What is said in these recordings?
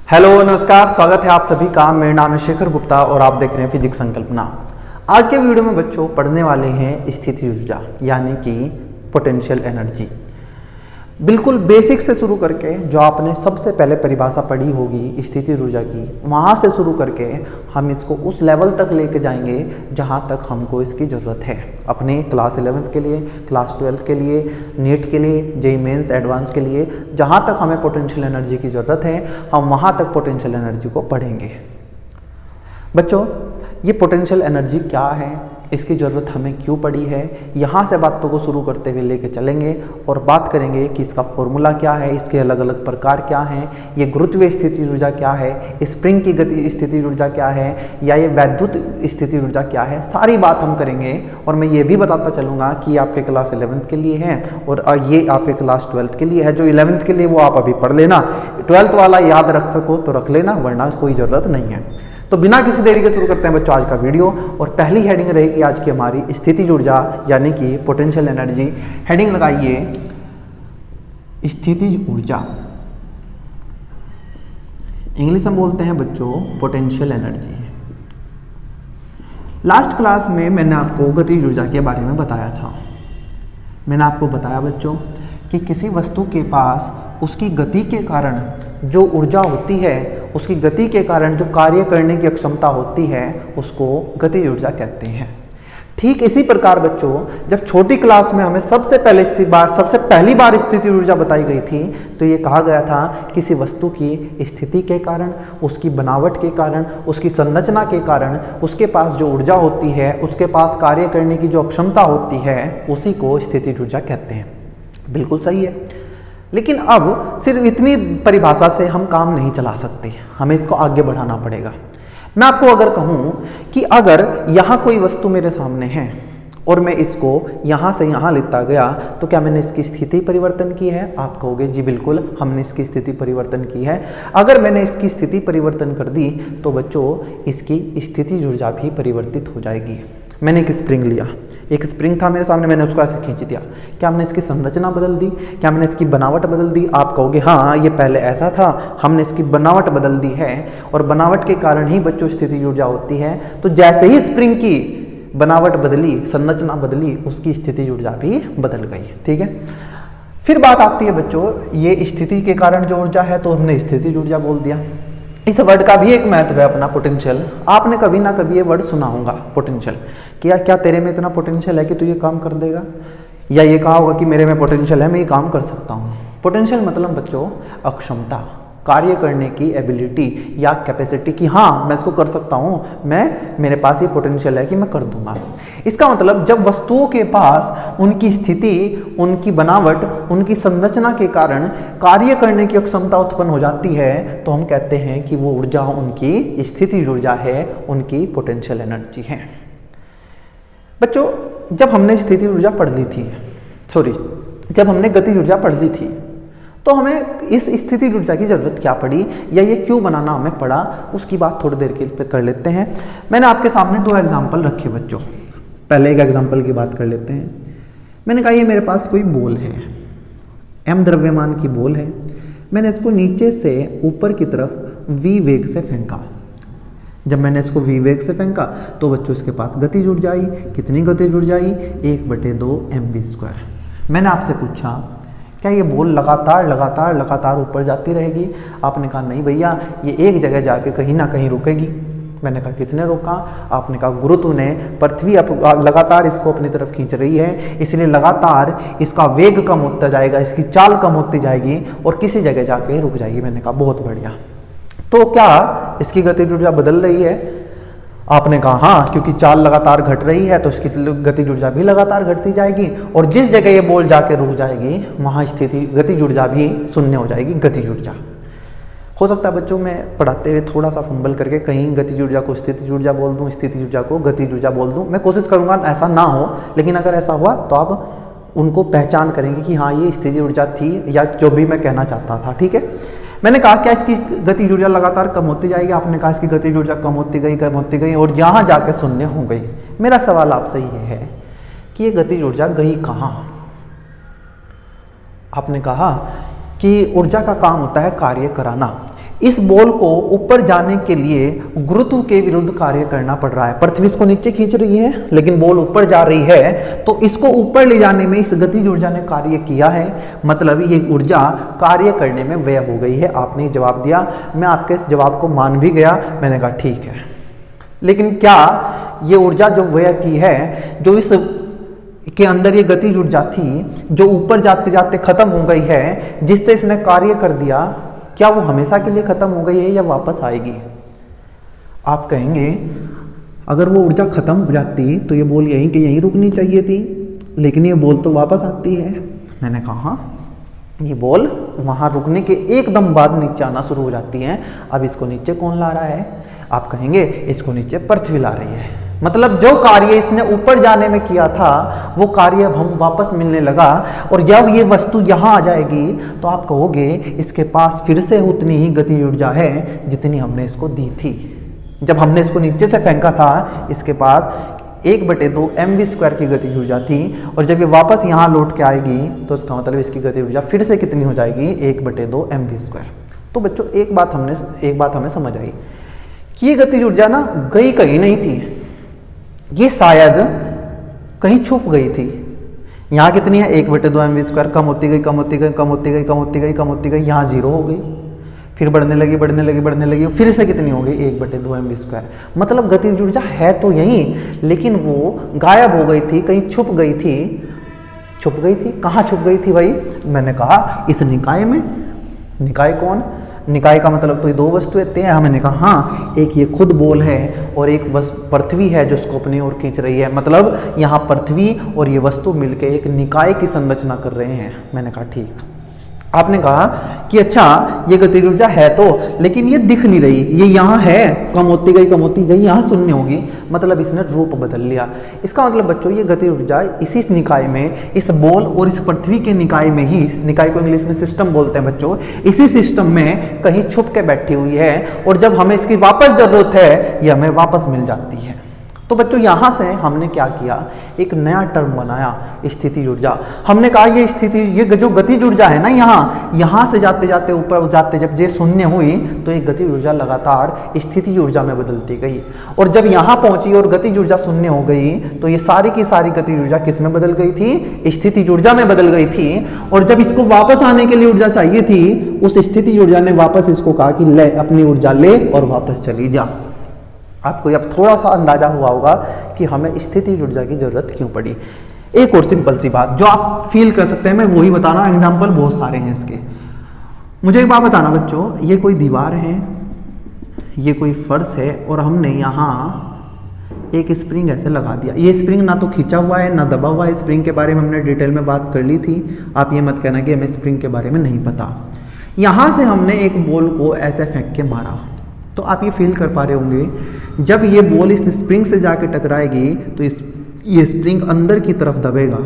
Hello नमस्कार, स्वागत है आप सभी का। मेरा नाम है शेखर गुप्ता और आप देख रहे हैं फिजिक्स संकल्पना। आज के वीडियो में बच्चों पढ़ने वाले हैं स्थिति ऊर्जा यानी कि पोटेंशियल एनर्जी। बिल्कुल बेसिक से शुरू करके जो आपने सबसे पहले परिभाषा पढ़ी होगी स्थिति ऊर्जा की, वहाँ से शुरू करके हम इसको उस लेवल तक लेके जाएंगे जहाँ तक हमको इसकी ज़रूरत है। अपने क्लास 11th के लिए, क्लास 12th के लिए, नीट के लिए, जेईई मेंस एडवांस के लिए, जहाँ तक हमें पोटेंशियल एनर्जी की ज़रूरत है हम वहाँ तक पोटेंशियल एनर्जी को पढ़ेंगे। बच्चों ये पोटेंशियल एनर्जी क्या है, इसकी ज़रूरत हमें क्यों पड़ी है, यहाँ से बातों को शुरू करते हुए लेके चलेंगे और बात करेंगे कि इसका फॉर्मूला क्या है, इसके अलग अलग प्रकार क्या हैं, ये गुरुत्वीय स्थिति ऊर्जा क्या है, स्प्रिंग की गति स्थिति ऊर्जा क्या है, या ये वैद्युत स्थिति ऊर्जा क्या है। सारी बात हम करेंगे और मैं ये भी बताता चलूँगा कि ये आपके क्लास 11th के लिए है और ये आपके क्लास 12th के लिए है। जो 11th के लिए वो आप अभी पढ़ लेना, 12th वाला याद रख सको तो रख लेना, वरना कोई ज़रूरत नहीं है। तो बिना किसी देरी के शुरू करते हैं बच्चों आज का वीडियो। और पहली हेडिंग रहेगी आज की हमारी स्थिति ऊर्जा यानी कि पोटेंशियल एनर्जी। हेडिंग लगाइए स्थिति ऊर्जा, इंग्लिश में बोलते हैं बच्चों पोटेंशियल एनर्जी। लास्ट क्लास में मैंने आपको गतिज ऊर्जा के बारे में बताया था। मैंने आपको बताया बच्चों कि किसी वस्तु के पास उसकी गति के कारण जो ऊर्जा होती है, उसकी गति के कारण जो कार्य करने की क्षमता होती है, उसको गतिज ऊर्जा कहते हैं। ठीक इसी प्रकार बच्चों जब छोटी क्लास में हमें सबसे पहली बार स्थिति ऊर्जा बताई गई थी तो ये कहा गया था किसी वस्तु की स्थिति के कारण, उसकी बनावट के कारण, उसकी संरचना के कारण उसके पास जो ऊर्जा होती है, उसके पास कार्य करने की जो क्षमता होती है, उसी को स्थिति ऊर्जा कहते हैं। बिल्कुल सही है। लेकिन अब सिर्फ इतनी परिभाषा से हम काम नहीं चला सकते, हमें इसको आगे बढ़ाना पड़ेगा। मैं आपको अगर कहूँ कि अगर यहाँ कोई वस्तु मेरे सामने है और मैं इसको यहाँ से यहाँ लेता गया तो क्या मैंने इसकी स्थिति परिवर्तन की है? आप कहोगे जी बिल्कुल हमने इसकी स्थिति परिवर्तन की है। अगर मैंने इसकी स्थिति परिवर्तन कर दी तो बच्चों इसकी स्थिति ऊर्जा भी परिवर्तित हो जाएगी। मैंने एक स्प्रिंग लिया, एक स्प्रिंग था मेरे सामने, मैंने उसको ऐसे खींच दिया। क्या हमने इसकी संरचना बदल दी? क्या हमने इसकी बनावट बदल दी? आप कहोगे हाँ ये पहले ऐसा था, हमने इसकी बनावट बदल दी है। और बनावट के कारण ही बच्चों स्थिति ऊर्जा होती है। तो जैसे ही स्प्रिंग की बनावट बदली, संरचना बदली, उसकी स्थिति ऊर्जा भी बदल गई। ठीक है। फिर बात आती है बच्चों ये स्थिति के कारण जो ऊर्जा है तो हमने स्थिति ऊर्जा बोल दिया। इस वर्ड का भी एक महत्व है अपना पोटेंशियल। आपने कभी ना कभी ये वर्ड सुना होगा पोटेंशियल, कि यार क्या तेरे में इतना पोटेंशियल है कि तू ये काम कर देगा, या ये कहा होगा कि मेरे में पोटेंशियल है मैं ये काम कर सकता हूँ। पोटेंशियल मतलब बच्चों अक्षमता, कार्य करने की एबिलिटी या कैपेसिटी, कि हाँ मैं इसको कर सकता हूँ, मेरे पास ये पोटेंशियल है कि मैं कर दूंगा। इसका मतलब जब वस्तुओं के पास उनकी स्थिति, उनकी बनावट, उनकी संरचना के कारण कार्य करने की क्षमता उत्पन्न हो जाती है तो हम कहते हैं कि वो ऊर्जा उनकी स्थिति ऊर्जा है, उनकी पोटेंशियल एनर्जी है। बच्चों जब हमने स्थिति ऊर्जा पढ़ ली थी, जब हमने गति ऊर्जा पढ़ ली थी तो हमें इस स्थिति ऊर्जा की ज़रूरत क्या पड़ी या ये क्यों बनाना हमें पड़ा, उसकी बात थोड़ी देर के लिए कर लेते हैं। मैंने आपके सामने दो एग्जाम्पल रखे बच्चों। पहले एक एग्जाम्पल की बात कर लेते हैं। मैंने कहा ये मेरे पास कोई बॉल है, m द्रव्यमान की बॉल है। मैंने इसको नीचे से ऊपर की तरफ v वेग से फेंका। जब मैंने इसको v वेग से फेंका तो बच्चों इसके पास गतिज ऊर्जा आई। कितनी गतिज ऊर्जा आई? 1/2 mv²। मैंने आपसे पूछा क्या ये बॉल लगातार ऊपर जाती रहेगी? आपने कहा नहीं भैया ये एक जगह जाके कहीं ना कहीं रुकेगी। मैंने कहा किसने रोका? आपने कहा गुरुत्व ने, पृथ्वी लगातार इसको अपनी तरफ खींच रही है, इसलिए लगातार इसका वेग कम होता जाएगा, इसकी चाल कम होती जाएगी और किसी जगह जाके रुक जाएगी। मैंने कहा बहुत बढ़िया। तो क्या इसकी गतिज ऊर्जा बदल रही है? आपने कहा हाँ, क्योंकि चाल लगातार घट रही है तो इसकी गतिज ऊर्जा भी लगातार घटती जाएगी और जिस जगह ये बॉल जाके रुक जाएगी वहाँ गतिज ऊर्जा भी शून्य हो जाएगी, गतिज ऊर्जा। हो सकता है बच्चों मैं पढ़ाते हुए थोड़ा सा फंबल करके कहीं गतिज ऊर्जा को स्थितिज ऊर्जा बोल दूँ, स्थितिज ऊर्जा को गतिज ऊर्जा बोल दूँ। मैं कोशिश करूँगा ऐसा ना हो, लेकिन अगर ऐसा हुआ तो आप उनको पहचान करेंगे कि हाँ ये स्थितिज ऊर्जा थी या जो भी मैं कहना चाहता था। ठीक है। मैंने कहा क्या इसकी गतिज ऊर्जा लगातार कम होती जाएगी? आपने कहा इसकी गतिज ऊर्जा कम होती गई और यहाँ जाके शून्य हो गई। मेरा सवाल आपसे ये है कि ये गतिज ऊर्जा गई कहाँ? आपने कहा कि ऊर्जा का काम होता है कार्य कराना। इस बॉल को ऊपर जाने के लिए गुरुत्व के विरुद्ध कार्य करना पड़ रहा है। पृथ्वी इसको नीचे खींच रही है लेकिन बॉल ऊपर जा रही है, तो इसको ऊपर ले जाने में इस गतिज ऊर्जा ने कार्य किया है, मतलब ये ऊर्जा कार्य करने में व्यय हो गई है। आपने जवाब दिया, मैं आपके इस जवाब को मान भी गया, मैंने कहा ठीक है। लेकिन क्या ये ऊर्जा जो व्यय की है, जो इस के अंदर ये गतिज ऊर्जा थी, जो ऊपर जाते जाते खत्म हो गई है, जिससे इसने कार्य कर दिया, क्या वो हमेशा के लिए खत्म हो गई है या वापस आएगी? आप कहेंगे अगर वो ऊर्जा खत्म हो जाती तो ये बॉल यहीं के यहीं रुकनी चाहिए थी, लेकिन ये बॉल तो वापस आती है। मैंने कहा ये बॉल वहां रुकने के एकदम बाद नीचे आना शुरू हो जाती है। अब इसको नीचे कौन ला रहा है? आप कहेंगे इसको नीचे पृथ्वी ला रही है। मतलब जो कार्य इसने ऊपर जाने में किया था वो कार्य अब हम वापस मिलने लगा, और जब ये वस्तु यहाँ आ जाएगी तो आप कहोगे इसके पास फिर से उतनी ही गति ऊर्जा है जितनी हमने इसको दी थी। जब हमने इसको नीचे से फेंका था इसके पास 1/2 mv² की गति ऊर्जा थी, और जब ये वापस यहाँ लौट के आएगी तो इसका मतलब इसकी गति ऊर्जा फिर से कितनी हो जाएगी? 1/2 mv²। तो बच्चों एक बात हमें समझ आई कि ये गति ऊर्जा ना गई कहीं नहीं थी, ये शायद कहीं छुप गई थी। यहाँ कितनी है? 1/2 mv², कम होती गई कम होती गई कम होती गई कम होती गई कम होती गई, यहाँ 0 हो गई, फिर बढ़ने लगी बढ़ने लगी बढ़ने लगी, फिर से कितनी हो गई? 1/2 mv²। मतलब गतिज ऊर्जा है तो यही, लेकिन वो गायब हो गई थी, कहीं छुप गई थी। छुप गई थी कहाँ छुप गई थी भाई? मैंने कहा इस निकाय में। निकाय कौन? निकाय का मतलब तो ये दो वस्तुएं हैं। मैंने कहा हाँ, एक ये खुद बॉल है और एक बस पृथ्वी है जो उसको अपनी ओर खींच रही है, मतलब यहाँ पृथ्वी और ये वस्तु मिलकर एक निकाय की संरचना कर रहे हैं। मैंने कहा ठीक। आपने कहा कि अच्छा ये गतिज ऊर्जा है तो, लेकिन ये दिख नहीं रही, ये यहाँ है, कम होती गई यहाँ शून्य होगी, मतलब इसने रूप बदल लिया। इसका मतलब बच्चों ये गतिज ऊर्जा इसी निकाय में, इस बॉल और इस पृथ्वी के निकाय में ही, निकाय को इंग्लिश में सिस्टम बोलते हैं बच्चों, इसी सिस्टम में कहीं छुप के बैठी हुई है, और जब हमें इसकी वापस जरूरत है ये हमें वापस मिल जाती है। तो बच्चों यहाँ से हमने क्या किया? एक नया टर्म बनाया, स्थितिज ऊर्जा। हमने कहा ये जो गतिज ऊर्जा है ना, यहाँ से जाते जाते ऊपर जाते जब ये शून्य हुई तो ये गतिज ऊर्जा लगातार स्थितिज ऊर्जा में बदलती गई, और जब यहाँ पहुंची और गतिज ऊर्जा शून्य हो गई तो ये सारी की सारी गतिज ऊर्जा किस में बदल गई थी? स्थितिज ऊर्जा में बदल गई थी। और जब इसको वापस आने के लिए ऊर्जा चाहिए थी, उस स्थितिज ऊर्जा ने वापस इसको कहा कि ले अपनी ऊर्जा ले और वापस चली जा। आपको अब थोड़ा सा अंदाजा हुआ होगा कि हमें स्थितिज ऊर्जा की जरूरत क्यों पड़ी। एक और सिंपल सी बात जो आप फील कर सकते हैं, मैं वही बता रहा हूँ, एग्जाम्पल बहुत सारे हैं इसके। मुझे एक बात बताना बच्चों, ये कोई दीवार है, ये कोई फर्श है, और हमने यहाँ एक स्प्रिंग ऐसे लगा दिया। ये स्प्रिंग ना तो खींचा हुआ है ना दबा हुआ है। स्प्रिंग के बारे में हमने डिटेल में बात कर ली थी, आप ये मत कहना कि हमें स्प्रिंग के बारे में नहीं पता। यहाँ से हमने एक बॉल को ऐसे फेंक के मारा, तो आप ये फील कर पा रहे होंगे जब ये बॉल इस स्प्रिंग से जाके टकराएगी तो ये स्प्रिंग अंदर की तरफ दबेगा।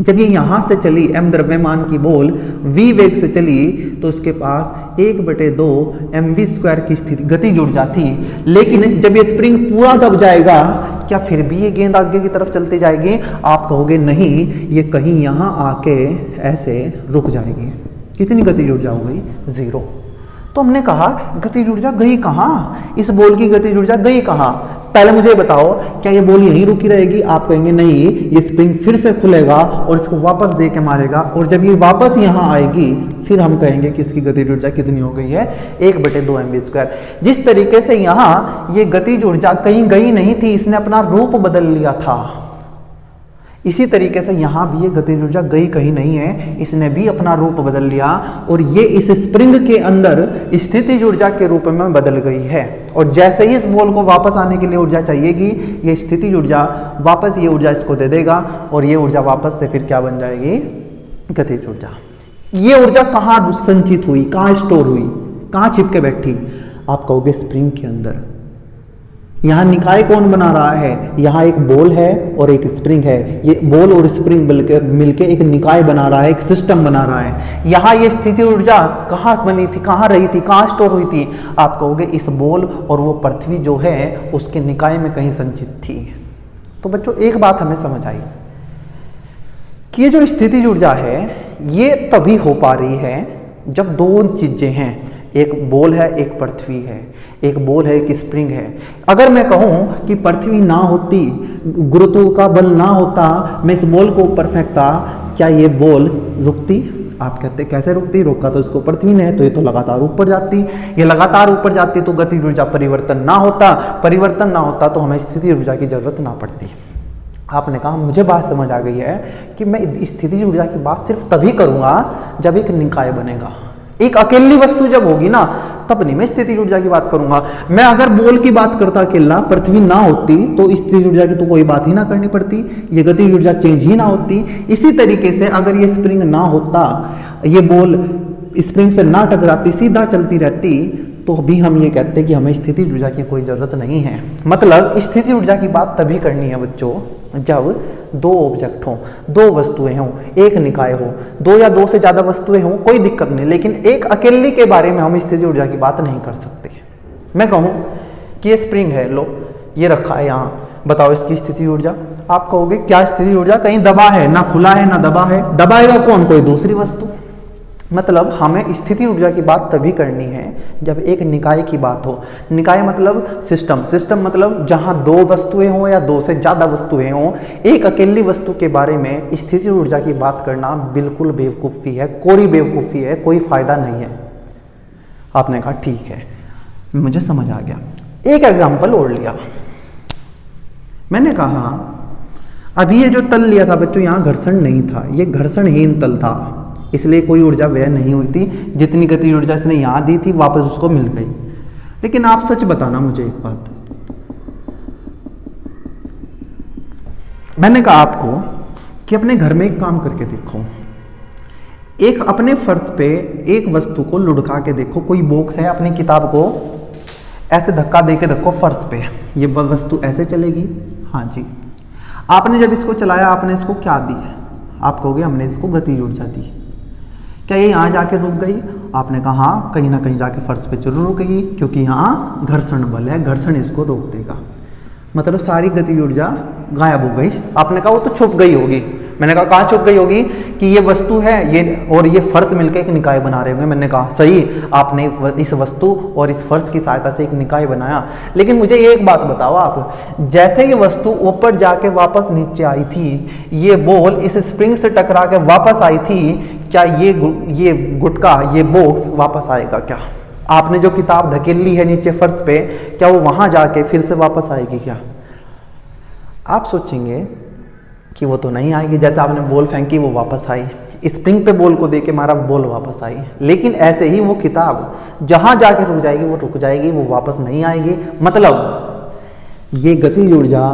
जब ये यहाँ से चली, m द्रव्यमान की बॉल v वेग से चली, तो उसके पास 1/2 mv² की स्थिति गतिज ऊर्जा थी। लेकिन जब ये स्प्रिंग पूरा दब जाएगा, क्या फिर भी ये गेंद आगे की तरफ चलती जाएगी? आप कहोगे नहीं, ये कहीं यहाँ आके ऐसे रुक जाएगी। कितनी गतिज ऊर्जा हो गई? 0। तो हमने कहा गतिज ऊर्जा गई कहाँ? इस बॉल की गतिज ऊर्जा गई कहाँ? पहले मुझे बताओ, क्या ये बॉल यहीं रुकी रहेगी? आप कहेंगे नहीं, ये स्प्रिंग फिर से खुलेगा और इसको वापस दे के मारेगा, और जब ये वापस यहाँ आएगी फिर हम कहेंगे कि इसकी गतिज ऊर्जा कितनी हो गई है? 1/2 mv²। जिस तरीके से यहाँ ये गतिज ऊर्जा कहीं गई नहीं थी, इसने अपना रूप बदल लिया था, इसी तरीके से यहाँ भी ये गतिज ऊर्जा गई कहीं नहीं है, इसने भी अपना रूप बदल लिया, और ये इस स्प्रिंग के अंदर स्थितिज ऊर्जा के रूप में बदल गई है। और जैसे ही इस बॉल को वापस आने के लिए ऊर्जा चाहिएगी, ये स्थितिज ऊर्जा वापस ये ऊर्जा इसको दे देगा, और ये ऊर्जा वापस से फिर क्या बन जाएगी? गतिज ऊर्जा। ये ऊर्जा कहाँ संचित हुई, कहाँ स्टोर हुई, कहाँ छिप के बैठी? आप कहोगे स्प्रिंग के अंदर। यहाँ निकाय कौन बना रहा है? यहाँ एक बॉल है और एक स्प्रिंग है। ये बॉल और स्प्रिंग मिलके एक निकाय बना रहा है, एक सिस्टम बना रहा है। यहाँ ये स्थिति ऊर्जा कहाँ बनी थी, कहाँ रही थी, कहाँ स्टोर हुई थी? आप कहोगे इस बॉल और वो पृथ्वी जो है उसके निकाय में कहीं संचित थी। तो बच्चों एक बात हमें समझ आई कि ये जो स्थितिज ऊर्जा है ये तभी हो पा रही है जब दो चीजें हैं, एक बॉल है, एक पृथ्वी है, एक बॉल है, एक स्प्रिंग है। अगर मैं कहूँ कि पृथ्वी ना होती, गुरुत्व का बल ना होता, मैं इस बॉल को ऊपर फेंकता, क्या ये बॉल रुकती? आप कहते कैसे रुकती? रोका तो इसको पृथ्वी ने है, तो ये तो लगातार ऊपर जाती। ये लगातार ऊपर जाती तो गतिज ऊर्जा परिवर्तन ना होता, परिवर्तन ना होता तो हमें स्थितिज ऊर्जा की जरूरत ना पड़ती। आपने कहा मुझे बात समझ आ गई है कि मैं स्थितिज ऊर्जा की बात सिर्फ तभी करूंगा जब एक निकाय बनेगा। एक अकेली वस्तु जब होगी ना, तब नहीं मैं स्थितिज ऊर्जा की बात करूंगा। मैं अगर बॉल की बात करता अकेला, पृथ्वी ना होती, तो स्थितिज ऊर्जा की तो कोई बात ही ना करनी पड़ती, ये गतिज ऊर्जा चेंज ही ना होती। इसी तरीके से अगर ये स्प्रिंग ना होता, ये बॉल स्प्रिंग से ना टकराती, सीधा चलती रहती, तो भी हम ये कहते हैं कि हमें स्थितिज ऊर्जा की कोई ज़रूरत नहीं है। मतलब स्थितिज ऊर्जा की बात तभी करनी है बच्चों जब दो ऑब्जेक्ट हों, दो वस्तुएं हों, एक निकाय हो, दो या दो से ज़्यादा वस्तुएं हों, कोई दिक्कत नहीं, लेकिन एक अकेले के बारे में हम स्थितिज ऊर्जा की बात नहीं कर सकते। मैं कहूँ कि ये स्प्रिंग है, लो ये रखा है यहाँ, बताओ इसकी स्थितिज ऊर्जा। आप कहोगे क्या स्थितिज ऊर्जा? कहीं दबा है ना, खुला है ना दबा है। दबाएगा कौन? कोई दूसरी वस्तु। मतलब हमें स्थिति ऊर्जा की बात तभी करनी है जब एक निकाय की बात हो। निकाय मतलब सिस्टम, सिस्टम मतलब जहां दो वस्तुएं हों या दो से ज़्यादा वस्तुएं हों। एक अकेली वस्तु के बारे में स्थिति ऊर्जा की बात करना बिल्कुल बेवकूफ़ी है, कोरी बेवकूफ़ी है, कोई फायदा नहीं है। आपने कहा ठीक है, मुझे समझ आ गया। एक एग्जाम्पल और लिया, मैंने कहा अभी ये जो तल लिया था बच्चों, यहाँ घर्षण नहीं था, ये घर्षणहीन तल था, इसलिए कोई ऊर्जा व्यय नहीं हुई थी। जितनी गति ऊर्जा इसने यहाँ दी थी वापस उसको मिल गई। लेकिन आप सच बताना मुझे एक बात, मैंने कहा आपको कि अपने घर में एक काम करके देखो, एक अपने फर्श पे एक वस्तु को लुढ़का के देखो। कोई बॉक्स है, अपनी किताब को ऐसे धक्का दे के रखो फर्श पे, ये वस्तु ऐसे चलेगी? हाँ जी। आपने जब इसको चलाया, आपने इसको क्या दी? आप कहोगे हमने इसको गति ऊर्जा दी। क्या ये यहाँ जाके रुक गई? आपने कहा हाँ, कहीं ना कहीं जाके फर्श पे जरूर रुकेगी, क्योंकि यहाँ घर्षण बल है, घर्षण इसको रोक देगा। मतलब सारी गति ऊर्जा गायब हो गई। आपने कहा वो तो छुप गई होगी। मैंने कहा कहाँ छुप गई होगी? कि ये वस्तु है, ये और ये फर्श मिलकर एक निकाय बना रहे होंगे। मैंने कहा सही, आपने इस वस्तु और इस फर्श की सहायता से एक निकाय बनाया। लेकिन मुझे एक बात बताओ आप, जैसे ये वस्तु ऊपर जाके वापस नीचे आई थी, ये बॉल इस स्प्रिंग से टकरा के वापस आई थी, क्या ये गुटका, ये बॉक्स वापस आएगा क्या? आपने जो किताब धकेल ली है नीचे फर्श पे, क्या वो वहां जाके फिर से वापस आएगी क्या? आप सोचेंगे कि वो तो नहीं आएगी। जैसे आपने बॉल फेंकी वो वापस आई, स्प्रिंग पे बॉल को देके मारा बॉल वापस आई। लेकिन ऐसे ही वो किताब जहां जाके रुक जाएगी वो रुक जाएगी, वो वापस नहीं आएगी। मतलब ये गतिज ऊर्जा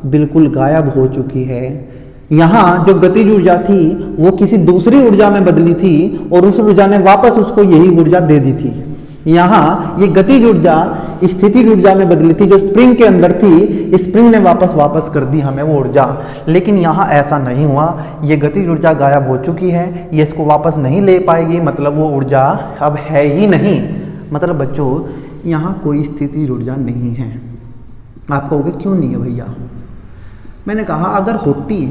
बिल्कुल गायब हो चुकी है। यहाँ जो गतिज ऊर्जा थी वो किसी दूसरी ऊर्जा में बदली थी और उस ऊर्जा ने वापस उसको यही ऊर्जा दे दी थी। यहाँ ये गतिज ऊर्जा स्थितिज ऊर्जा में बदली थी, जो स्प्रिंग के अंदर थी, स्प्रिंग ने वापस कर दी हमें वो ऊर्जा। लेकिन यहाँ ऐसा नहीं हुआ, ये गतिज ऊर्जा गायब हो चुकी है, ये इसको वापस नहीं ले पाएगी। मतलब वो ऊर्जा अब है ही नहीं। मतलब बच्चों यहाँ कोई स्थितिज ऊर्जा नहीं है। आप कहोगे क्यों नहीं है भैया? मैंने कहा अगर होती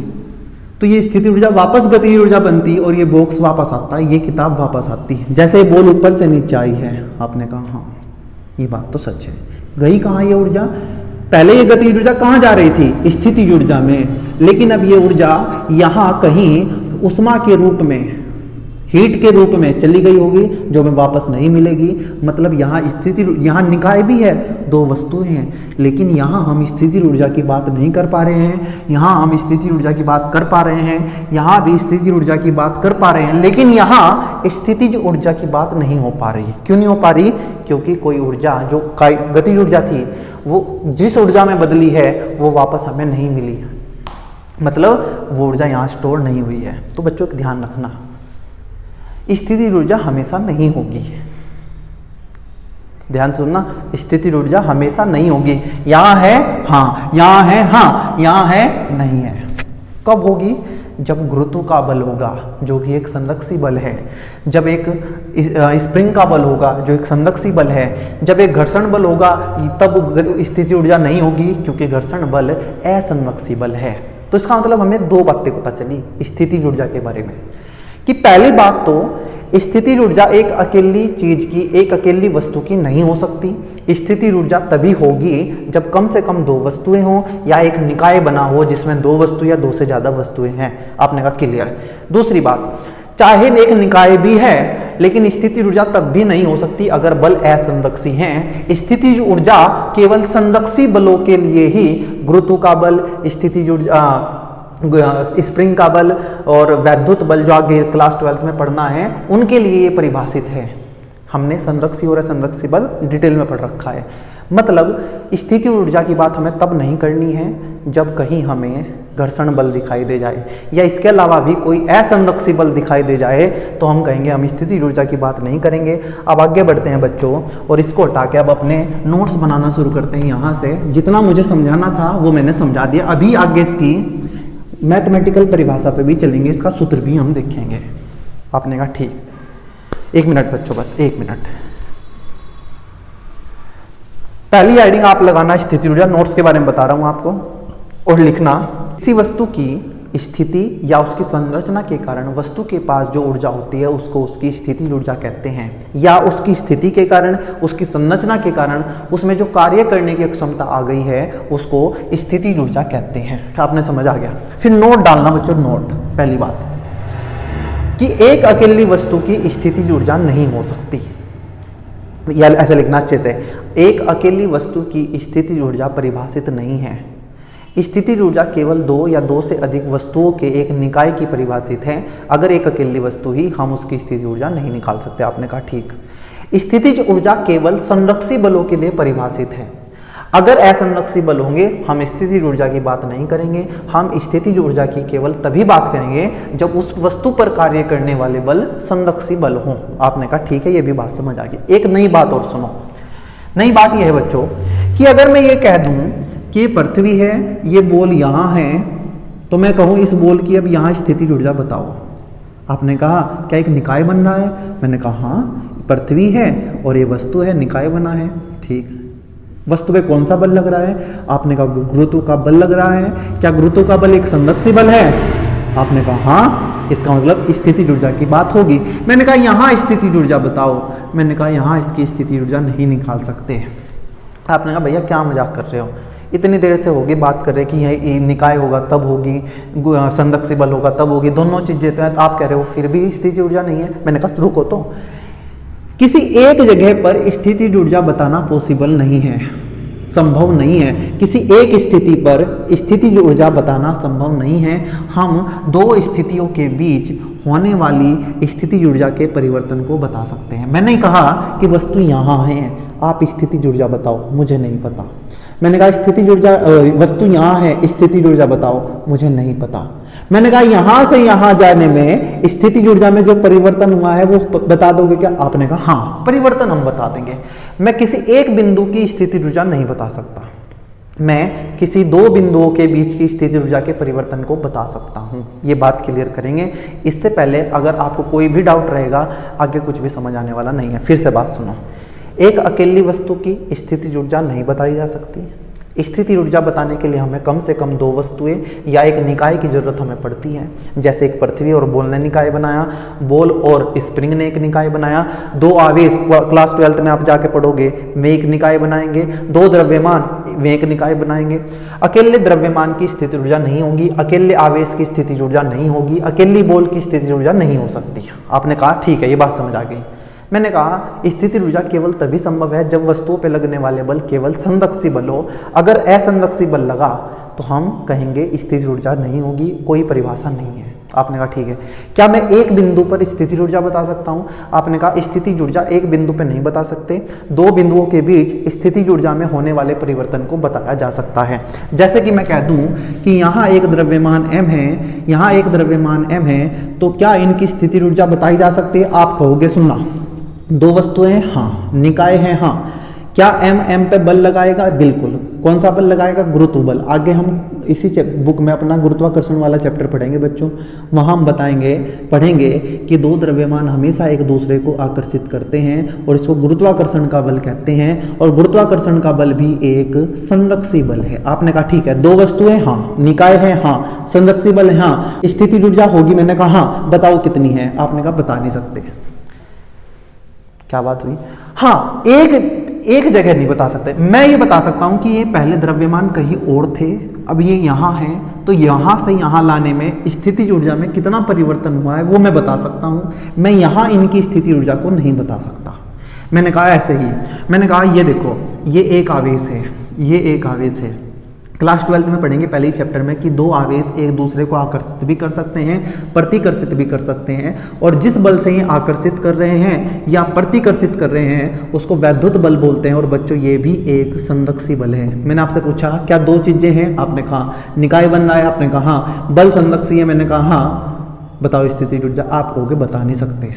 तो ये स्थिति ऊर्जा वापस गति ऊर्जा बनती और ये बॉक्स वापस आता, ये किताब वापस आती। जैसे बॉल ऊपर से नीचे आई है, आपने कहा हाँ ये बात तो सच है। गई कहाँ ये ऊर्जा? पहले ये गति ऊर्जा कहाँ जा रही थी? स्थिति ऊर्जा में। लेकिन अब ये ऊर्जा यहाँ कहीं उष्मा के रूप में, हीट के रूप में चली गई होगी, जो हमें वापस नहीं मिलेगी। मतलब यहाँ स्थिति, यहाँ निकाय भी है, दो वस्तुएं हैं, लेकिन यहाँ हम स्थिति ऊर्जा की बात नहीं कर पा रहे हैं। यहाँ हम स्थिति ऊर्जा की बात कर पा रहे हैं, यहाँ भी स्थिति ऊर्जा की बात कर पा रहे हैं, लेकिन यहाँ स्थितिज ऊर्जा की बात नहीं हो पा रही। क्यों नहीं हो पा रही? क्योंकि कोई ऊर्जा जो गतिज ऊर्जा थी वो जिस ऊर्जा में बदली है वो वापस हमें नहीं मिली। मतलब वो ऊर्जा यहाँ स्टोर नहीं हुई है। तो बच्चों का ध्यान रखना, स्थिति ऊर्जा हमेशा नहीं होगी। ध्यान सुनना, स्थिति ऊर्जा हमेशा नहीं होगी। यहाँ है हाँ, यहाँ है हाँ, यहाँ है नहीं है। कब होगी? जब गुरुत्व का बल होगा जो कि एक संरक्षी बल है, जब एक स्प्रिंग का बल होगा जो एक संरक्षी बल है, जब एक घर्षण बल होगा तब स्थिति ऊर्जा नहीं होगी, क्योंकि घर्षण बल असंरक्षी बल है। तो इसका मतलब हमें दो बातें पता चली स्थिति ऊर्जा के बारे में, कि पहली बात तो स्थितिज ऊर्जा एक अकेली चीज की, एक अकेली वस्तु की नहीं हो सकती। स्थितिज ऊर्जा तभी होगी जब कम से कम दो वस्तुएं हों या एक निकाय बना हो जिसमें दो वस्तु या दो से ज्यादा वस्तुएं हैं। आपने कहा क्लियर। दूसरी बात, चाहे एक निकाय भी है लेकिन स्थितिज ऊर्जा तब भी नहीं हो सकती अगर बल असंरक्षी हैं। स्थितिज ऊर्जा केवल संरक्षी बलों के लिए ही, गुरुत्व का बल, स्थितिज ऊर्जा, स्प्रिंग का बल और वैद्युत बल जो आगे क्लास 12th में पढ़ना है उनके लिए ये परिभाषित है। हमने संरक्षी और असंरक्षी बल डिटेल में पढ़ रखा है। मतलब स्थितिज ऊर्जा की बात हमें तब नहीं करनी है जब कहीं हमें घर्षण बल दिखाई दे जाए या इसके अलावा भी कोई असंरक्षी बल दिखाई दे जाए तो हम कहेंगे हम स्थितिज ऊर्जा की बात नहीं करेंगे। अब आगे बढ़ते हैं बच्चों और इसको हटा के अब अपने नोट्स बनाना शुरू करते हैं। यहाँ से जितना मुझे समझाना था वो मैंने समझा दिया। अभी आगे इसकी मैथमेटिकल परिभाषा पे भी चलेंगे, इसका सूत्र भी हम देखेंगे। आपने कहा ठीक। 1 मिनट बच्चों, बस 1 मिनट। पहली हेडिंग आप लगाना स्थितिज ऊर्जा, नोट्स के बारे में बता रहा हूं आपको, और लिखना किसी वस्तु की स्थिति या उसकी संरचना के कारण वस्तु के पास जो ऊर्जा होती है उसको उसकी स्थितिज ऊर्जा कहते हैं, या उसकी स्थिति के कारण, उसकी संरचना के कारण उसमें जो कार्य करने की क्षमता आ गई है उसको स्थितिज ऊर्जा कहते हैं। आपने समझ आ गया। फिर नोट डालना बच्चों, नोट। पहली बात कि एक अकेली वस्तु की स्थितिज ऊर्जा नहीं हो सकती, या ऐसे लिखना अच्छे से, एक अकेली वस्तु की स्थितिज ऊर्जा परिभाषित नहीं है। स्थितिज ऊर्जा केवल दो या दो से अधिक वस्तुओं के एक निकाय की परिभाषित है। अगर एक अकेली वस्तु ही, हम उसकी स्थितिज ऊर्जा नहीं निकाल सकते। आपने कहा ठीक। स्थितिज ऊर्जा केवल संरक्षी बलों के लिए परिभाषित है। अगर असंरक्षी बल होंगे हम स्थितिज ऊर्जा की बात नहीं करेंगे, हम स्थितिज ऊर्जा की केवल तभी बात करेंगे जब उस वस्तु पर कार्य करने वाले बल संरक्षी बल हों। आपने कहा ठीक है, ये भी बात समझ आ गई। एक नई बात और सुनो। नई बात यह है बच्चों कि अगर मैं ये कह दूं कि ये पृथ्वी है, ये बॉल यहाँ है, तो मैं कहूँ इस बॉल की अब यहाँ स्थितिज ऊर्जा बताओ। आपने कहा क्या एक निकाय बन रहा है? मैंने कहा हाँ, पृथ्वी है और ये वस्तु है, निकाय बना है। ठीक। वस्तु पे कौन सा बल लग रहा है? आपने कहा गुरुत्व का बल लग रहा है। क्या गुरुत्व का बल एक संरक्षी बल है? आपने कहा हाँ, इसका मतलब स्थितिज ऊर्जा की बात होगी। मैंने कहा यहाँ स्थितिज ऊर्जा बताओ। मैंने कहा यहाँ इसकी स्थितिज ऊर्जा नहीं निकाल सकते। आपने कहा भैया क्या मजाक कर रहे हो, इतनी देर से होगी बात कर रहे कि यह निकाय होगा तब होगी, संरक्षी बल होगा तब होगी, दोनों चीजें तो हैं, तो आप कह रहे हो फिर भी स्थितिज ऊर्जा नहीं है। मैंने कहा रुको तो, किसी एक जगह पर स्थितिज ऊर्जा बताना पॉसिबल नहीं है, संभव नहीं है। किसी एक स्थिति पर स्थितिज ऊर्जा बताना संभव नहीं है। हम दो स्थितियों के बीच होने वाली स्थितिज ऊर्जा के परिवर्तन को बता सकते हैं। मैंने कहा कि वस्तु यहाँ है, आप स्थितिज ऊर्जा बताओ, मुझे नहीं पता। मैंने कहा स्थितिज ऊर्जा, वस्तु यहाँ है, स्थितिज ऊर्जा बताओ, मुझे नहीं पता। मैंने कहा यहाँ से यहाँ जाने में स्थितिज ऊर्जा में जो परिवर्तन हुआ है वो बता दोगे क्या? आपने कहा हाँ, परिवर्तन हम बता देंगे। मैं किसी एक बिंदु की स्थितिज ऊर्जा नहीं बता सकता, मैं किसी दो बिंदुओं के बीच की स्थितिज ऊर्जा के परिवर्तन को बता सकता हूं। ये बात क्लियर करेंगे। इससे पहले अगर आपको कोई भी डाउट रहेगा, आगे कुछ भी समझ आने वाला नहीं है। फिर से बात सुनो। एक अकेली वस्तु की स्थितिज ऊर्जा नहीं बताई जा सकती। स्थितिज ऊर्जा बताने के लिए हमें कम से कम दो वस्तुएं या एक निकाय की जरूरत हमें पड़ती है। जैसे एक पृथ्वी और बॉल ने निकाय बनाया, बॉल और स्प्रिंग ने एक निकाय बनाया, दो आवेश क्लास 12th में आप जाके पढ़ोगे वे एक निकाय बनाएंगे, दो द्रव्यमान वे एक निकाय बनाएंगे। अकेले द्रव्यमान की स्थितिज ऊर्जा नहीं होगी, अकेले आवेश की स्थितिज ऊर्जा नहीं होगी, अकेली बॉल की स्थितिज ऊर्जा नहीं हो सकती। आपने कहा ठीक है, ये बात समझ आ गई। मैंने कहा स्थितिज ऊर्जा केवल तभी संभव है जब वस्तुओं पर लगने वाले बल केवल संरक्षी बल हो। अगर असंरक्षी बल लगा तो हम कहेंगे स्थितिज ऊर्जा नहीं होगी, कोई परिभाषा नहीं है। आपने कहा ठीक है। क्या मैं एक बिंदु पर स्थितिज ऊर्जा बता सकता हूं? आपने कहा स्थितिज ऊर्जा एक बिंदु पर नहीं बता सकते, दो बिंदुओं के बीच स्थितिज ऊर्जा में होने वाले परिवर्तन को बताया जा सकता है। जैसे कि मैं कह दूं कि यहाँ एक द्रव्यमान m है, यहाँ एक द्रव्यमान m है, तो क्या इनकी स्थितिज ऊर्जा बताई जा सकती है? आप कहोगे सुनना, दो वस्तुएं हाँ, निकाय है हाँ, क्या एम पे बल लगाएगा? बिल्कुल। कौन सा बल लगाएगा? गुरुत्व बल। आगे हम इसी बुक में अपना गुरुत्वाकर्षण वाला चैप्टर पढ़ेंगे बच्चों, वहाँ हम पढ़ेंगे कि दो द्रव्यमान हमेशा एक दूसरे को आकर्षित करते हैं और इसको गुरुत्वाकर्षण का बल कहते हैं। और गुरुत्वाकर्षण का बल भी एक संरक्षी बल है। आपने कहा ठीक है, दो वस्तुएं, हाँ। निकाय है, हाँ। संरक्षी बल है, हाँ। स्थितिज ऊर्जा होगी, मैंने कहा हाँ। बताओ कितनी है? आपने कहा बता नहीं सकते। क्या बात हुई? हाँ, एक जगह नहीं बता सकते। मैं ये बता सकता हूं कि ये पहले द्रव्यमान कहीं और थे, अब ये यहां है, तो यहां से यहां लाने में स्थितिज ऊर्जा में कितना परिवर्तन हुआ है वो मैं बता सकता हूं। मैं यहां इनकी स्थिति ऊर्जा को नहीं बता सकता। मैंने कहा ऐसे ही, मैंने कहा ये देखो, ये एक आवेश है, ये एक आवेश है। क्लास 12 में पढ़ेंगे पहले ही चैप्टर में कि दो आवेश एक दूसरे को आकर्षित भी कर सकते हैं, प्रतिकर्षित भी कर सकते हैं, और जिस बल से ये आकर्षित कर रहे हैं या प्रतिकर्षित कर रहे हैं उसको वैद्युत बल बोलते हैं। और बच्चों ये भी एक संरक्षी बल है। मैंने आपसे पूछा क्या दो चीजें हैं? आपने कहा निकाय बन रहा है, आपने कहा हाँ। बल संरक्षी है, मैंने कहा हाँ। बताओ स्थितिज ऊर्जा? आप कहोगे बता नहीं सकते।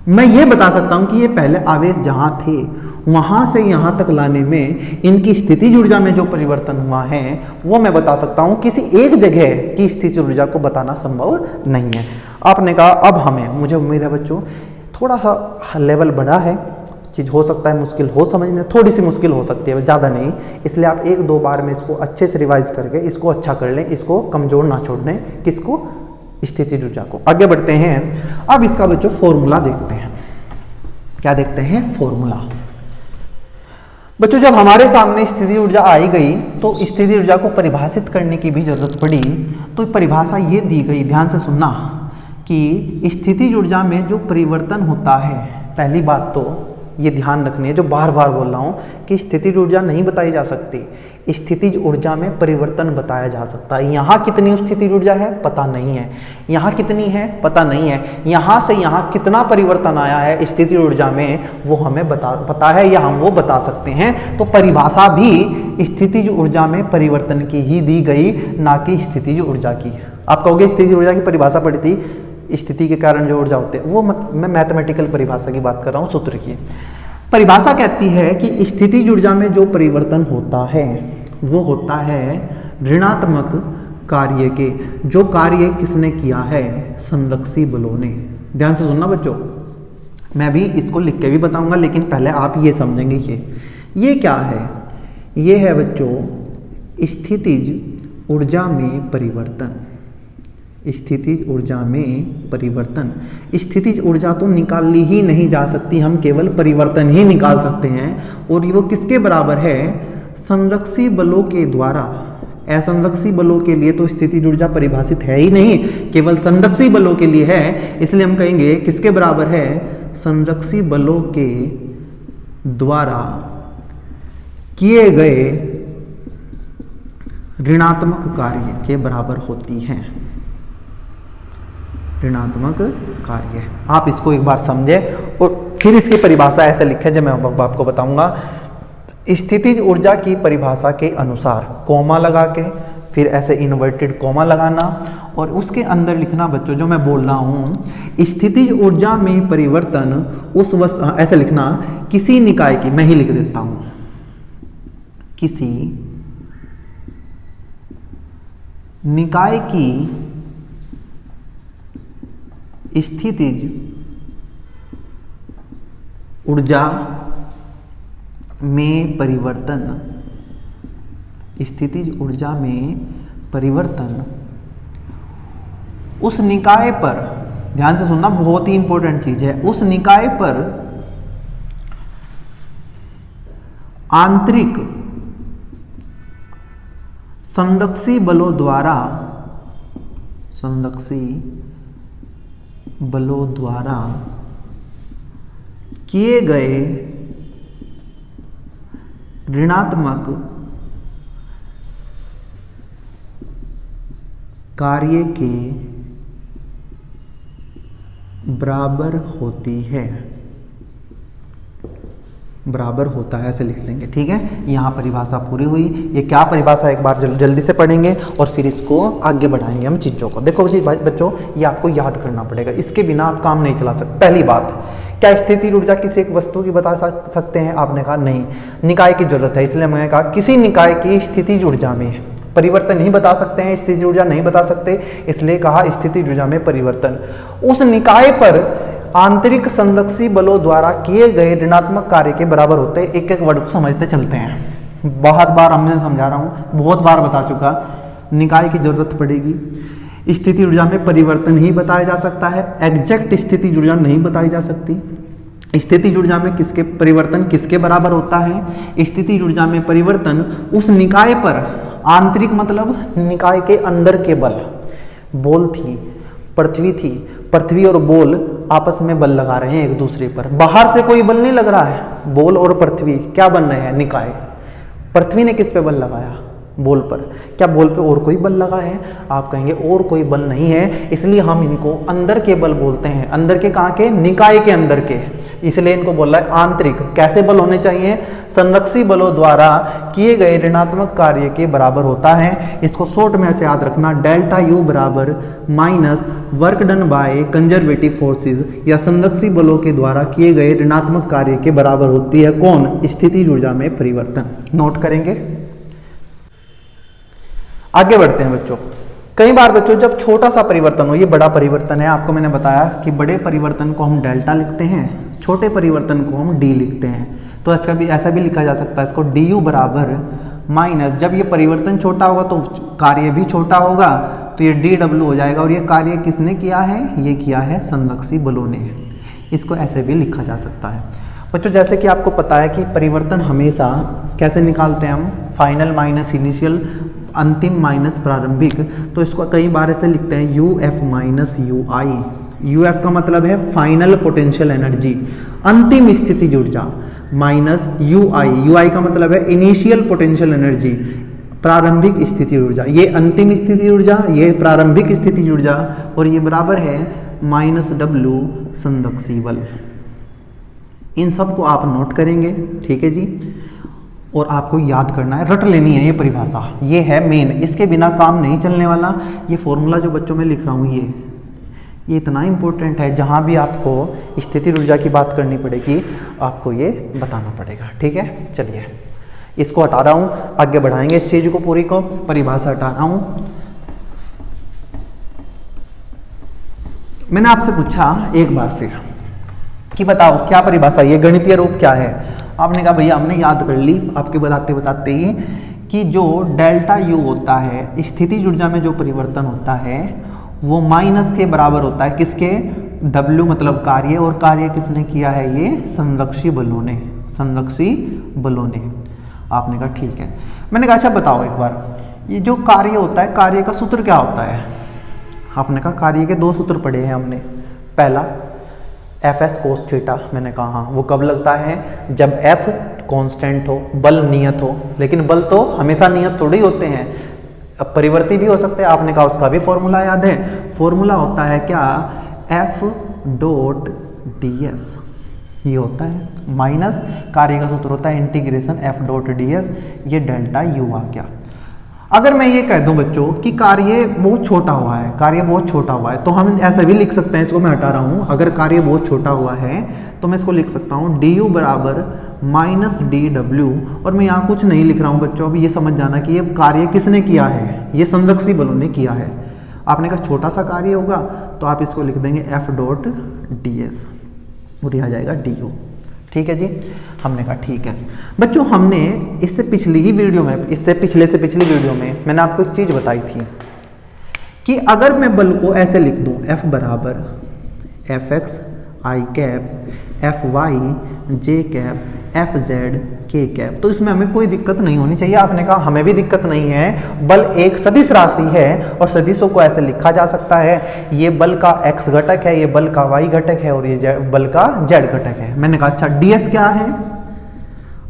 मैं ये बता सकता हूं कि ये पहले आवेश जहां थे वहां से यहां तक लाने में इनकी स्थितिज ऊर्जा में जो परिवर्तन हुआ है वो मैं बता सकता हूं। किसी एक जगह की स्थितिज ऊर्जा को बताना संभव नहीं है। आपने कहा अब हमें, मुझे उम्मीद है बच्चों थोड़ा सा लेवल बढ़ा है, चीज़ हो सकता है मुश्किल हो समझने, थोड़ी सी मुश्किल हो सकती है, ज़्यादा नहीं। इसलिए आप एक दो बार में इसको अच्छे से रिवाइज करके इसको अच्छा कर लें, इसको कमजोर ना छोड़ दें। किसको? स्थितिज ऊर्जा को। आगे बढ़ते हैं। अब इसका बच्चों फॉर्मूला देखते हैं। क्या देखते हैं? फॉर्मूला। बच्चों जब हमारे सामने स्थितिज ऊर्जा आई गई तो स्थितिज ऊर्जा को परिभाषित करने की भी जरूरत पड़ी। तो परिभाषा ये दी गई, ध्यान से सुनना, कि स्थितिज ऊर्जा में जो परिवर्तन होता है, पहली बात तो ये ध्यान रखनी है, जो बार बार बोल रहा हूँ, कि स्थितिज ऊर्जा नहीं बताई जा सकती, स्थितिज ऊर्जा में परिवर्तन बताया जा सकता है। यहाँ कितनी स्थितिज ऊर्जा है पता नहीं है, यहाँ कितनी है पता नहीं है, यहाँ से यहाँ कितना परिवर्तन आया है स्थितिज ऊर्जा में वो हमें पता है या हम वो बता सकते हैं। तो परिभाषा भी स्थितिज ऊर्जा में परिवर्तन की ही दी गई, ना कि स्थितिज ऊर्जा की। आप कहोगे स्थितिज ऊर्जा की परिभाषा पढ़ी थी, स्थिति के कारण जो ऊर्जा होते हैं वो मैं मैथमेटिकल परिभाषा की बात कर रहा हूँ, सूत्र की। परिभाषा कहती है कि स्थितिज ऊर्जा में जो परिवर्तन होता है वो होता है ऋणात्मक कार्य के। जो कार्य किसने किया है? संरक्षी बलों ने। ध्यान से सुनना बच्चों, मैं भी इसको लिख के भी बताऊंगा, लेकिन पहले आप ये समझेंगे। ये क्या है? ये है बच्चों स्थितिज ऊर्जा में परिवर्तन। स्थितिज ऊर्जा में परिवर्तन। स्थितिज ऊर्जा तो निकाली ही नहीं जा सकती, हम केवल परिवर्तन ही निकाल सकते हैं। और वो किसके बराबर है? संरक्षी बलों के द्वारा। असंरक्षी बलों के लिए तो स्थितिज ऊर्जा परिभाषित है ही नहीं, केवल संरक्षी बलों के लिए है। इसलिए हम कहेंगे किसके बराबर है? संरक्षी बलों के द्वारा किए गए ऋणात्मक कार्य के बराबर होती है। ऋणात्मक कार्य। आप इसको एक बार समझे और फिर इसकी परिभाषा ऐसे लिखे जो मैं आपको बताऊंगा। स्थितिज ऊर्जा की परिभाषा के अनुसार कॉमा लगा के फिर ऐसे इन्वर्टेड कॉमा लगाना और उसके अंदर लिखना बच्चों जो मैं बोल रहा हूं, स्थितिज ऊर्जा में परिवर्तन उस ऐसे लिखना किसी निकाय की, मैं ही लिख देता हूं, किसी निकाय की स्थितिज ऊर्जा में परिवर्तन। स्थितिज ऊर्जा में परिवर्तन उस निकाय पर, ध्यान से सुनना बहुत ही इंपॉर्टेंट चीज है, उस निकाय पर आंतरिक संरक्षी बलों द्वारा, संरक्षी बलों द्वारा किए गए ऋणात्मक कार्य के बराबर होती है, बराबर होता है, ऐसे लिख लेंगे। ठीक है, यहाँ परिभाषा पूरी हुई। ये क्या परिभाषा एक बार जल्दी से पढ़ेंगे और फिर इसको आगे बढ़ाएंगे हम चीज़ों को। देखो जी बच्चों, ये आपको याद करना पड़ेगा, इसके बिना आप काम नहीं चला सकते। पहली बात क्या स्थितिज ऊर्जा किसी एक वस्तु की बता सकते हैं? आपने कहा नहीं, निकाय की जरूरत है, इसलिए मैंने कहा किसी निकाय की स्थितिज ऊर्जा में परिवर्तन नहीं बता सकते हैं, स्थितिज ऊर्जा नहीं बता सकते, इसलिए कहा स्थितिज ऊर्जा में परिवर्तन। उस निकाय पर आंतरिक संरक्षी बलों द्वारा किए गए ऋणात्मक कार्य के बराबर होते हैं। एक एक वर्ड को समझते चलते हैं, बहुत बार हमने समझा रहा हूँ, बहुत बार बता चुका। निकाय की जरूरत पड़ेगी, स्थिति ऊर्जा में परिवर्तन ही बताया जा सकता है, एग्जैक्ट स्थिति ऊर्जा नहीं बताई जा सकती। स्थिति ऊर्जा में किसके परिवर्तन किसके बराबर होता है? स्थिति ऊर्जा में परिवर्तन उस निकाय पर, आंतरिक मतलब निकाय के अंदर के बल, बॉल थी, पृथ्वी और बॉल आपस में बल लगा रहे हैं एक दूसरे पर, बाहर से कोई बल नहीं लग रहा है। बॉल और पृथ्वी क्या बन रहे हैं? निकाय। पृथ्वी ने किस पे बल लगाया? बॉल पर। क्या बॉल पे और कोई बल लगा है? आप कहेंगे और कोई बल नहीं है, इसलिए हम इनको अंदर के बल बोलते हैं। अंदर के कहाँ के? निकाय के अंदर के, इसलिए इनको बोल रहा है आंतरिक। कैसे बल होने चाहिए? संरक्षी बलों द्वारा किए गए ऋणात्मक कार्य के बराबर होता है। इसको शॉर्ट में ऐसे याद रखना, डेल्टा यू बराबर minus work done by conservative forces, या संरक्षी बलों के द्वारा किए गए ऋणात्मक कार्य के बराबर होती है कौन? स्थितिज ऊर्जा में परिवर्तन। नोट करेंगे। आगे बढ़ते हैं बच्चों। कई बार बच्चों जब छोटा सा परिवर्तन हो, ये बड़ा परिवर्तन है, आपको मैंने बताया कि बड़े परिवर्तन को हम डेल्टा लिखते हैं, छोटे परिवर्तन को हम डी लिखते हैं। तो ऐसा भी लिखा जा सकता है इसको, डी यू बराबर माइनस, जब ये परिवर्तन छोटा होगा तो कार्य भी छोटा होगा, तो ये डी डब्ल्यू हो जाएगा। और ये कार्य किसने किया है? ये किया है संरक्षी बलों ने। इसको ऐसे भी लिखा जा सकता है बच्चों। जैसे कि आपको पता है कि परिवर्तन हमेशा कैसे निकालते हैं हम? फाइनल माइनस इनिशियल, अंतिम माइनस प्रारंभिक। तो इसको कई बार ऐसे लिखते हैं U F minus you I. U F का मतलब है फाइनल पोटेंशियल एनर्जी, अंतिम स्थितिज ऊर्जा, माइनस यू आई का मतलब है इनिशियल पोटेंशियल एनर्जी, प्रारंभिक स्थिति ऊर्जा। ये अंतिम स्थिति ऊर्जा, ये प्रारंभिक स्थिति ऊर्जा, और ये बराबर है माइनस डब्ल्यू संरक्षी बल। इन सबको आप नोट करेंगे, ठीक है जी। और आपको याद करना है, रट लेनी है ये परिभाषा, ये है मेन, इसके बिना काम नहीं चलने वाला। ये फॉर्मूला जो बच्चों मैं लिख रहा हूँ ये इतना इंपॉर्टेंट है, जहाँ भी आपको स्थिति ऊर्जा की बात करनी पड़ेगी आपको ये बताना पड़ेगा, ठीक है। चलिए इसको हटा रहा हूँ, आगे बढ़ाएंगे इस चीज को, पूरी को परिभाषा हटा रहा हूँ। मैंने आपसे पूछा एक बार फिर कि बताओ क्या परिभाषा, ये गणितीय रूप क्या है? आपने कहा भैया हमने याद कर ली, आपके बताते बताते ही, कि जो डेल्टा यू होता है स्थितिज ऊर्जा में जो परिवर्तन होता है वो माइनस के बराबर होता है किसके? डब्ल्यू मतलब कार्य, और कार्य किसने किया है? ये संरक्षी बलों ने, संरक्षी बलों ने। आपने कहा ठीक है। मैंने कहा अच्छा बताओ एक बार, ये जो कार्य होता है, कार्य का सूत्र क्या होता है? आपने कहा कार्य के दो सूत्र पढ़े हैं हमने। पहला एफ एस कोस थीटा, मैंने कहा हाँ, वो कब लगता है? जब एफ कांस्टेंट हो, बल नियत हो। लेकिन बल तो हमेशा नियत थोड़ी होते हैं, अब परिवर्ती भी हो सकते हैं। आपने कहा उसका भी फॉर्मूला याद है? फॉर्मूला होता है क्या? एफ डॉट डी एस, ये होता है माइनस कार्य का सूत्र होता है integration F dot D S, ये डेल्टा यू आ गया। अगर मैं ये कह दूं बच्चों कि कार्य बहुत छोटा हुआ है, कार्य बहुत छोटा हुआ है, तो हम ऐसा भी लिख सकते हैं, इसको मैं हटा रहा हूं। अगर कार्य बहुत छोटा हुआ है तो मैं इसको लिख सकता हूं डी यू बराबर माइनस डी डब्ल्यू, और मैं यहाँ कुछ नहीं लिख रहा हूँ बच्चों। अभी ये समझ जाना कि ये कार्य किसने किया है? ये संरक्षी बलों ने किया है। आपने कहा छोटा सा कार्य होगा तो आप इसको लिख देंगे एफ डॉट डी एस, और यह आ जाएगा डी यू, ठीक है जी। हमने कहा ठीक है बच्चों। हमने इससे पिछली ही वीडियो में, इससे पिछले से पिछली वीडियो में मैंने आपको एक चीज बताई थी कि अगर मैं बल को ऐसे लिख दूं, F बराबर एफ एक्स आई कैप एफ वाई जे कैप एफ जेड के कैप, तो इसमें हमें कोई दिक्कत नहीं होनी चाहिए। आपने कहा हमें भी दिक्कत नहीं है, बल एक सदिश राशि है और सदिशों को ऐसे लिखा जा सकता है। ये बल का x घटक है, ये बल का y घटक है, और ये बल का z घटक है। मैंने कहा अच्छा ds क्या है?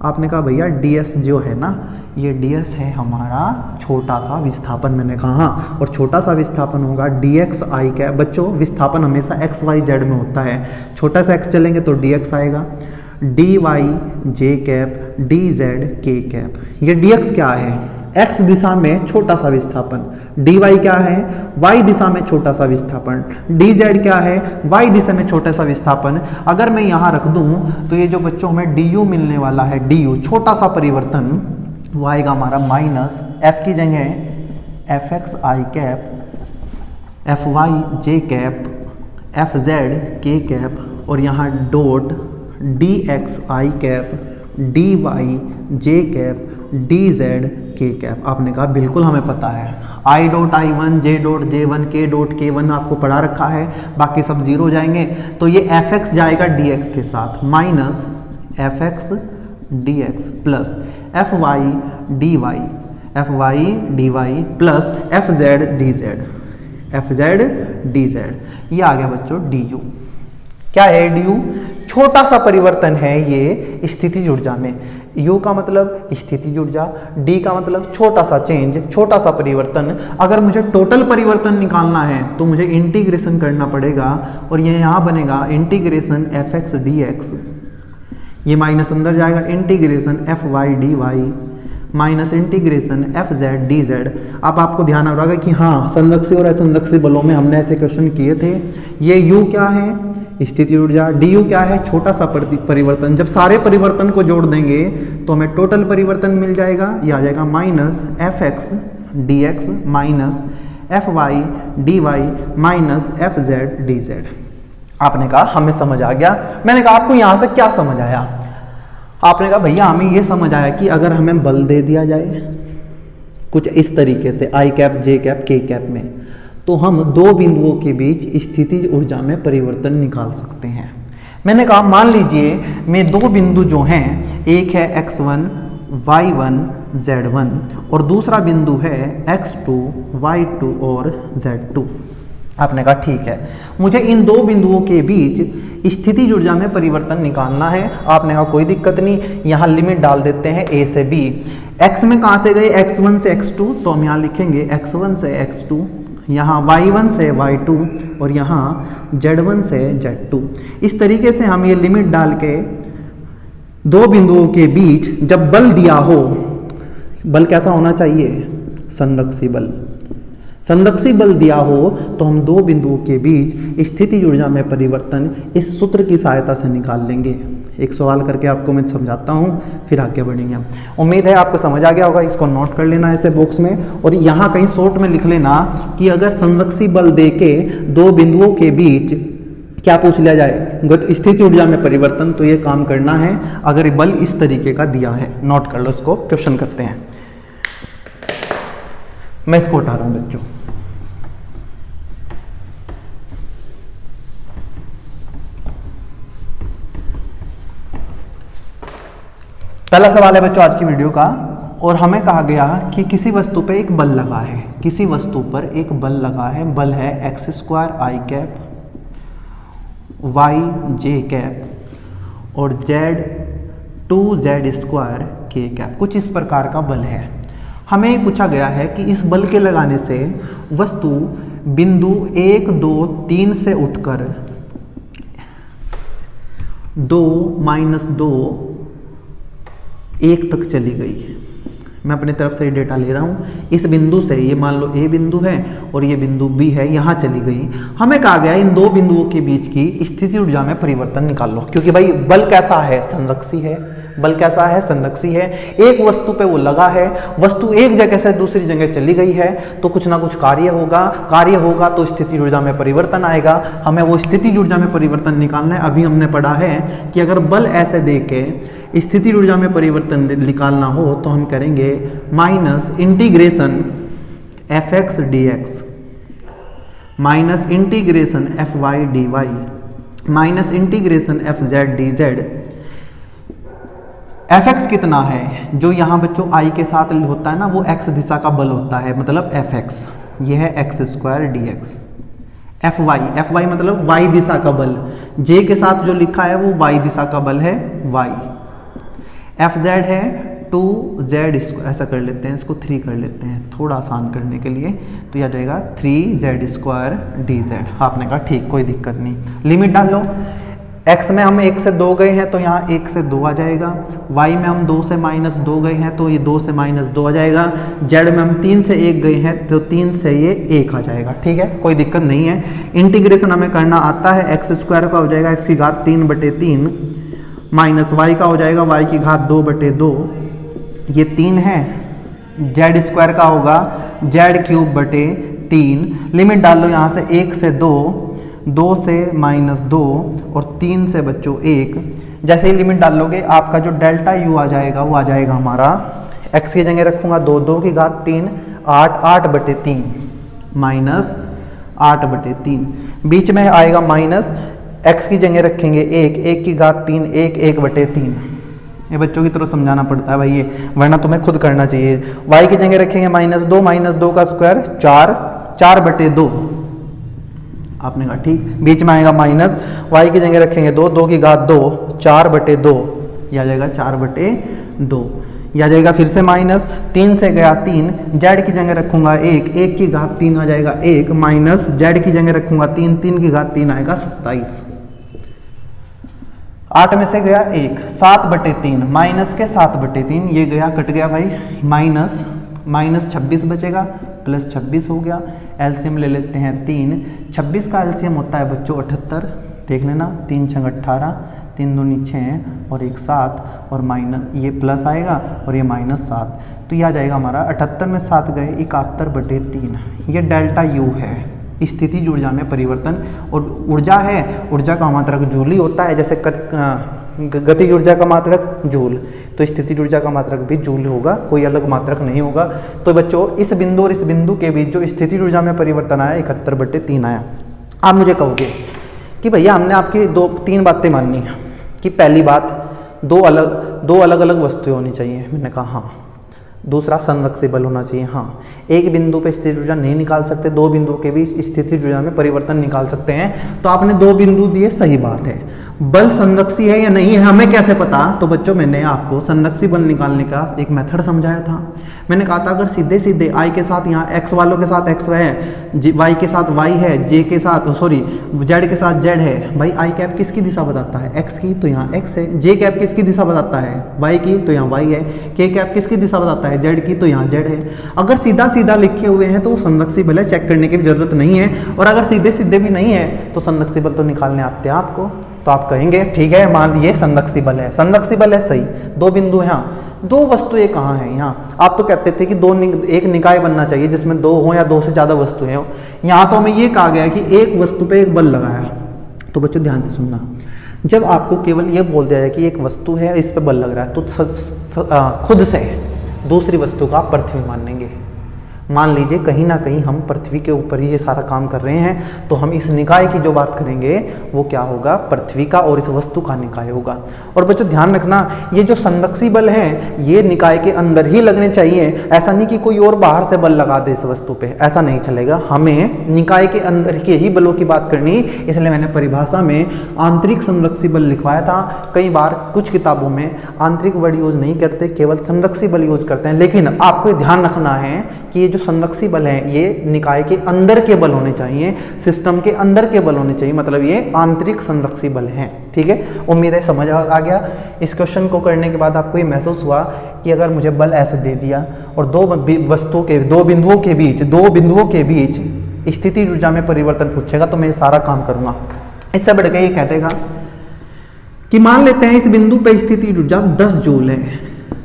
आपने कहा भैया ds जो है ना, ये ds है हमारा छोटा सा विस्थापन। मैंने कहा हाँ, और छोटा सा विस्थापन होगा dx आई कैप। बच्चों विस्थापन हमेशा x y z में होता है, छोटा सा x चलेंगे तो dx आएगा, dy जे कैप डी जेड के कैप। ये dx क्या है? x दिशा में छोटा सा विस्थापन, dy क्या है y दिशा में छोटा सा विस्थापन, dz क्या है y दिशा में छोटा सा विस्थापन। अगर मैं यहाँ रख दूँ तो ये जो बच्चों हमें du मिलने वाला है, du छोटा सा परिवर्तन, वो आएगा हमारा माइनस f की जगह fx i cap, fy j cap, fz k cap और यहाँ dot dx i cap, dy j cap, dz k cap. आपने कहा बिल्कुल हमें पता है, i dot i1 j dot j1 k dot k1 आपको पढ़ा रखा है, बाकी सब जीरो हो जाएंगे। तो ये fx जाएगा dx के साथ, minus fx dx plus fy dy plus fz dz, ये आ गया बच्चों du। क्या है du? छोटा सा परिवर्तन है ये स्थितिज ऊर्जा में। U का मतलब स्थितिज ऊर्जा, D का मतलब छोटा सा चेंज, छोटा सा परिवर्तन। अगर मुझे टोटल परिवर्तन निकालना है तो मुझे इंटीग्रेशन करना पड़ेगा और ये यहाँ बनेगा इंटीग्रेशन fx dx, ये माइनस अंदर जाएगा, integration fy dy minus integration fz dz। अब आपको ध्यान आ रहा है कि हाँ संरक्षी और असंरक्षी बलों में हमने ऐसे क्वेश्चन किए थे। ये U क्या है स्थिति ऊर्जा, du क्या है छोटा सा परिवर्तन। जब सारे परिवर्तन को जोड़ देंगे तो हमें टोटल परिवर्तन मिल जाएगा, ये आ जाएगा minus fx dx minus fy dy minus fz dz। आपने कहा हमें समझ आ गया। मैंने कहा आपको यहाँ से क्या समझ आया? आपने कहा भैया हमें ये समझ आया कि अगर हमें बल दे दिया जाए कुछ इस तरीके से i cap j cap k cap में, तो हम दो बिंदुओं के बीच स्थितिज ऊर्जा में परिवर्तन निकाल सकते हैं। मैंने कहा मान लीजिए मैं दो बिंदु जो हैं, एक है x1 y1 z1 और दूसरा बिंदु है x2 y2 और z2। आपने कहा ठीक है, मुझे इन दो बिंदुओं के बीच स्थितिज ऊर्जा में परिवर्तन निकालना है। आपने कहा कोई दिक्कत नहीं, यहाँ लिमिट डाल देते हैं a से b। x में कहाँ से गए x1 से x2, तो हम यहाँ लिखेंगे x1 से x2, यहाँ y1 से y2 और यहाँ z1 से z2। इस तरीके से हम ये लिमिट डाल के दो बिंदुओं के बीच जब बल दिया हो, बल कैसा होना चाहिए संरक्षी बल, संरक्षी बल दिया हो तो हम दो बिंदुओं के बीच स्थितिज ऊर्जा में परिवर्तन इस सूत्र की सहायता से निकाल लेंगे। एक सवाल करके आपको मैं समझाता हूँ, फिर आगे बढ़ेंगे। उम्मीद है आपको समझ आ गया होगा। इसको नोट कर लेना ऐसे बॉक्स में और यहाँ कहीं शॉर्ट में लिख लेना कि अगर संरक्षी बल दे के दो बिंदुओं के बीच क्या पूछ लिया जाए स्थिति ऊर्जा में परिवर्तन, तो ये काम करना है अगर बल इस तरीके का दिया है। नोट कर लो, इसको क्वेश्चन करते हैं। मैं इसको उठा रहा हूँ बच्चों। पहला सवाल है बच्चों आज की वीडियो का, और हमें कहा गया कि किसी वस्तु पर एक बल लगा है, किसी वस्तु पर एक बल लगा है। बल है x square i cap y j cap और z 2z square k cap. कुछ इस प्रकार का बल है। हमें पूछा गया है कि इस बल के लगाने से वस्तु बिंदु 1 2 3 से उठकर 2 -2 1 तक चली गई। मैं अपनी तरफ से डेटा ले रहा हूँ। इस बिंदु से, ये मान लो A बिंदु है और ये बिंदु B है, यहाँ चली गई। हमें कहा गया इन दो बिंदुओं के बीच की स्थिति ऊर्जा में परिवर्तन निकाल लो, क्योंकि भाई बल कैसा है संरक्षी है, बल कैसा है संरक्षी है। एक वस्तु पे वो लगा है, वस्तु एक जगह से दूसरी जगह चली गई है, तो कुछ ना कुछ कार्य होगा तो स्थिति ऊर्जा में परिवर्तन आएगा। हमें वो स्थिति ऊर्जा में परिवर्तन निकालना है। अभी हमने पढ़ा है कि अगर बल ऐसे दे के स्थिति ऊर्जा में परिवर्तन निकालना हो तो हम करेंगे minus integration fx dx minus integration fy dy minus integration fz dz। fx कितना है, जो यहाँ बच्चों i के साथ होता है ना, वो x दिशा का बल होता है, मतलब fx, ये है x स्क्वायर dx। fy मतलब y दिशा का बल, j के साथ जो लिखा है वो y दिशा का बल है y। fz है 2z स्क्वायर, ऐसा कर लेते हैं, इसको 3 कर लेते हैं थोड़ा आसान करने के लिए, तो यह जाएगा 3z स्क्वायर dz। आपने कहा ठीक, कोई दिक्कत नहीं। लिमिट डाल लो, x में हम 1 से 2 गए हैं तो यहाँ 1 से 2 आ जाएगा, y में हम 2 से -2 गए हैं तो ये 2 से -2 आ जाएगा, z में हम 3 से 1 गए हैं तो 3 से ये 1 आ जाएगा। ठीक है, कोई दिक्कत नहीं है। इंटीग्रेशन हमें करना आता है। x² का हो जाएगा x की घात 3/3 माइनस y का हो जाएगा y की घात 2/2, ये 3 है। z² का होगा z³/3। लिमिट डाल लो यहाँ से 1 से 2, 2 से -2 और 3 से बच्चों 1। जैसे ही लिमिट डालोगे आपका जो डेल्टा u आ जाएगा वो आ जाएगा हमारा, x की जगह रखूंगा 2, 2 की घात 3, 8, 8/3 माइनस 8/3। बीच में आएगा माइनस, x की जगह रखेंगे 1, 1 की घात 3, 1, 1/3। ये बच्चों की तरफ समझाना पड़ता है भाई ये, वरना तुम्हें खुद करना चाहिए। y की जगह रखेंगे -2 का स्क्वायर 4, 4/2। आपने कहा ठीक। बीच में आएगा माइनस, y की जगह रखेंगे 2, 2 की घात 2, 4/2, यह आ जाएगा 4/2। यह आ जाएगा फिर से माइनस, 3 से गया 3, z की जगह रखूंगा 1, 1 की घात 3 आ जाएगा 1, माइनस z की जगह रखूंगा 3, 3 की घात 3 आएगा 27। 8 में से गया 1, 7/3 माइनस के 7/3, ये गया कट गया भाई, माइनस 26 बचेगा, प्लस 26 हो गया। एलसीएम ले लेते हैं 3, 26 का एलसीएम होता है बच्चों 78, देख लेना, 3 6 18, 3 दूनी 6 और 1 7 और माइनस ये प्लस आएगा और ये -7, तो ये आ जाएगा हमारा 78 में 7 गए 71/3। ये डेल्टा U है, स्थितिज ऊर्जा में परिवर्तन। और ऊर्जा है, ऊर्जा का मात्रक जूल ही होता है, जैसे गतिज ऊर्जा का मात्रक जूल, तो स्थितिज ऊर्जा का मात्रक भी जूल होगा, कोई अलग मात्रक नहीं होगा। तो बच्चों इस बिंदु और इस बिंदु के बीच जो स्थितिज ऊर्जा में परिवर्तन आया 71/3 आया। आप मुझे कहोगे कि भैया हमने आपकी 2-3 बातें माननी है कि पहली बात दो अलग अलग वस्तुएं होनी चाहिए। मैंने कहा हाँ। दूसरा संरक्षी बल होना चाहिए, हाँ। एक बिंदु पे स्थितिज ऊर्जा नहीं निकाल सकते, 2 बिंदुओं के बीच स्थितिज ऊर्जा में परिवर्तन निकाल सकते हैं। तो आपने 2 बिंदु दिए, सही बात है। बल संरक्षी है या नहीं है हमें कैसे पता? तो बच्चों मैंने आपको संरक्षी बल निकालने का एक मेथड समझाया था। मैंने कहा था अगर सीधे सीधे i के साथ यहाँ x वालों के साथ x है, y के साथ y है, j के साथ z के साथ z है, भाई i कैप किसकी दिशा बताता है? x की, तो यहाँ x है। j कैप किसकी दिशा बताता है? y की, तो यहाँ y है। k कैप किसकी दिशा बताता है? z की, तो यहाँ z है। अगर सीधा सीधा लिखे हुए हैं तो संरक्षी बल है, चेक करने की भी जरूरत नहीं है। और अगर सीधे सीधे भी नहीं है तो संरक्षी बल तो निकालने आते हैं आपको। तो आप कहेंगे ठीक है, मान लीजिए संरक्षी बल है, संरक्षी बल है सही, 2 बिंदु हैं, हाँ। 2 वस्तुएं कहाँ हैं? यहाँ आप तो कहते थे कि एक निकाय बनना चाहिए जिसमें 2 हो या 2 से ज़्यादा वस्तुएं हो। यहाँ तो हमें ये कहा गया कि एक वस्तु पे एक बल लगाया। तो बच्चों ध्यान से सुनना, जब आपको केवल ये बोल दिया जाए कि एक वस्तु है इस पर बल लग रहा है, तो खुद से दूसरी वस्तु का पृथ्वी मान लेंगे। मान लीजिए कहीं ना कहीं हम पृथ्वी के ऊपर ही ये सारा काम कर रहे हैं, तो हम इस निकाय की जो बात करेंगे वो क्या होगा? पृथ्वी का और इस वस्तु का निकाय होगा। और बच्चों ध्यान रखना, ये जो संरक्षी बल हैं ये निकाय के अंदर ही लगने चाहिए। ऐसा नहीं कि कोई और बाहर से बल लगा दे इस वस्तु पे, ऐसा नहीं चलेगा। हमें निकाय के अंदर के ही बलों की बात करनी, इसलिए मैंने परिभाषा में आंतरिक संरक्षी बल लिखवाया था। कई बार कुछ किताबों में आंतरिक वर्ड यूज नहीं करते, केवल संरक्षी बल यूज करते हैं। लेकिन आपको ध्यान रखना है कि ये जो संरक्षी बल है ये निकाय के अंदर के बल होने चाहिए, सिस्टम के अंदर के बल होने चाहिए, मतलब ये आंतरिक संरक्षी बल हैं। ठीक है, उम्मीद है समझ आ गया। इस क्वेश्चन को करने के बाद आपको ये महसूस हुआ कि अगर मुझे बल ऐसे दे दिया और 2 बिंदुओं के बीच स्थिति ऊर्जा में परिवर्तन पूछेगा तो मैं सारा काम करूंगा। इससे बढ़ के ये कह देगा कि मान लेते हैं इस बिंदु पे स्थिति ऊर्जा 10 जूल है,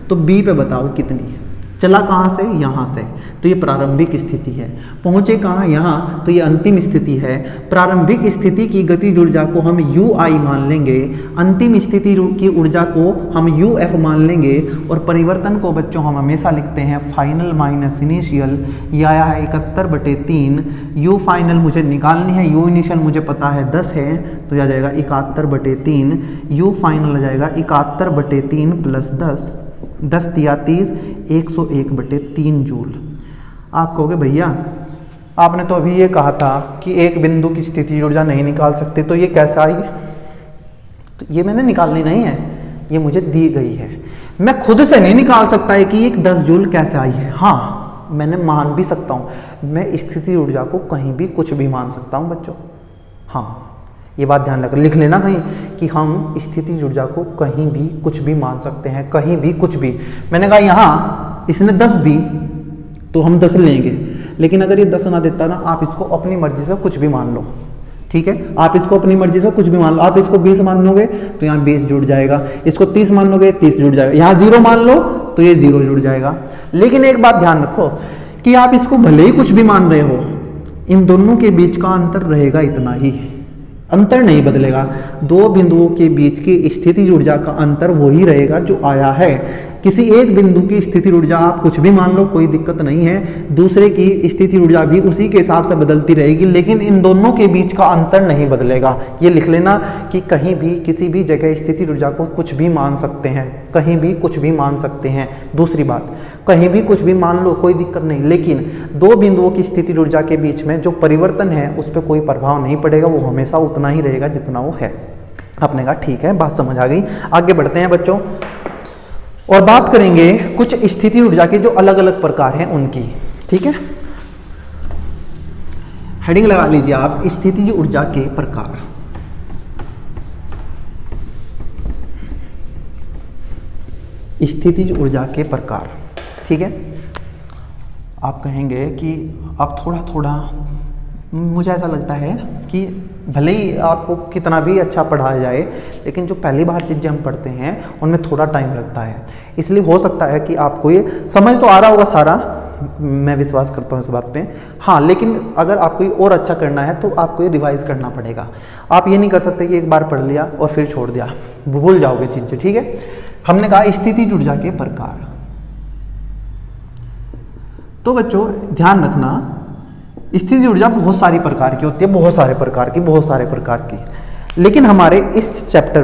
तो बी पे बताओ कितनी। चला कहाँ से? यहाँ से, तो ये प्रारंभिक स्थिति है। पहुँचे कहाँ? यहाँ, तो ये अंतिम स्थिति है। प्रारंभिक स्थिति की गतिज ऊर्जा को हम UI मान लेंगे, अंतिम स्थिति की ऊर्जा को हम UF मान लेंगे। और परिवर्तन को बच्चों हम हमेशा लिखते हैं फाइनल माइनस इनिशियल। ये आया है 71/3। U फाइनल मुझे निकालनी है, U इनिशियल मुझे पता है 10 है, तो यह आ जाएगा 71/3। U फाइनल आ जाएगा 71/3 प्लस 10, 10 तिया 30, 101/3 जूल। आप कहोगे भैया आपने तो अभी ये कहा था कि एक बिंदु की स्थिति ऊर्जा नहीं निकाल सकते, तो ये कैसे आई? तो ये मैंने निकालनी नहीं है, ये मुझे दी गई है। मैं खुद से नहीं निकाल सकता है कि एक 10 जूल कैसे आई है। हाँ, मैंने मान भी सकता हूँ, मैं स्थिति ऊर्जा को कहीं भी कुछ भी मान सकता हूँ बच्चों। हाँ, ये बात ध्यान रख, लिख लेना कहीं कि हम स्थितिज ऊर्जा को कहीं भी कुछ भी मान सकते हैं, कहीं भी कुछ भी। मैंने कहा यहाँ इसने 10 दी तो हम 10 लेंगे, लेकिन अगर ये 10 ना देता ना, आप इसको अपनी मर्जी से कुछ भी मान लो, ठीक है, आप इसको अपनी मर्जी से कुछ भी मान लो। आप इसको 20 मान लोगे तो यहाँ 20 जुड़ जाएगा, इसको 30 मान लोगे 30 जुड़ जाएगा, यहाँ 0 मान लो तो ये 0 जुड़ जाएगा। लेकिन एक बात ध्यान रखो कि आप इसको भले ही कुछ भी मान रहे हो, इन दोनों के बीच का अंतर रहेगा इतना ही, अंतर नहीं बदलेगा। दो बिंदुओं के बीच की स्थितिज ऊर्जा का अंतर वही रहेगा जो आया है। किसी एक बिंदु की स्थिति ऊर्जा आप कुछ भी मान लो, कोई दिक्कत नहीं है, दूसरे की स्थिति ऊर्जा भी उसी के हिसाब से बदलती रहेगी, लेकिन इन दोनों के बीच का अंतर नहीं बदलेगा। ये लिख लेना कि कहीं भी किसी भी जगह स्थिति ऊर्जा को कुछ भी मान सकते हैं, कहीं भी कुछ भी मान सकते हैं। दूसरी बात, कहीं भी कुछ भी मान लो, कोई दिक्कत नहीं, लेकिन दो बिंदुओं की स्थिति ऊर्जा के बीच में जो परिवर्तन है उस पर कोई प्रभाव नहीं पड़ेगा, वो हमेशा उतना ही रहेगा जितना वो है। आपने कहा ठीक है, बात समझ आ गई। आगे बढ़ते हैं बच्चों और बात करेंगे कुछ स्थिति ऊर्जा के जो अलग अलग प्रकार हैं उनकी, ठीक है। हेडिंग लगा लीजिए आप, स्थितिज ऊर्जा के प्रकार। स्थितिज ऊर्जा के प्रकार, ठीक है। आप कहेंगे कि अब थोड़ा थोड़ा मुझे ऐसा लगता है कि भले ही आपको कितना भी अच्छा पढ़ाया जाए, लेकिन जो पहली बार चीज़ें हम पढ़ते हैं उनमें थोड़ा टाइम लगता है। इसलिए हो सकता है कि आपको ये समझ तो आ रहा होगा सारा, मैं विश्वास करता हूँ इस बात पे। हाँ, लेकिन अगर आपको ये और अच्छा करना है तो आपको ये रिवाइज करना पड़ेगा। आप ये नहीं कर सकते कि एक बार पढ़ लिया और फिर छोड़ दिया, भूल जाओगे चीज़ें, ठीक है। हमने कहा स्थितिज ऊर्जा के प्रकार। तो बच्चों ध्यान रखना, स्थितिज ऊर्जा बहुत सारी प्रकार की होती है, बहुत सारे प्रकार की, लेकिन हमारे इस चैप्टर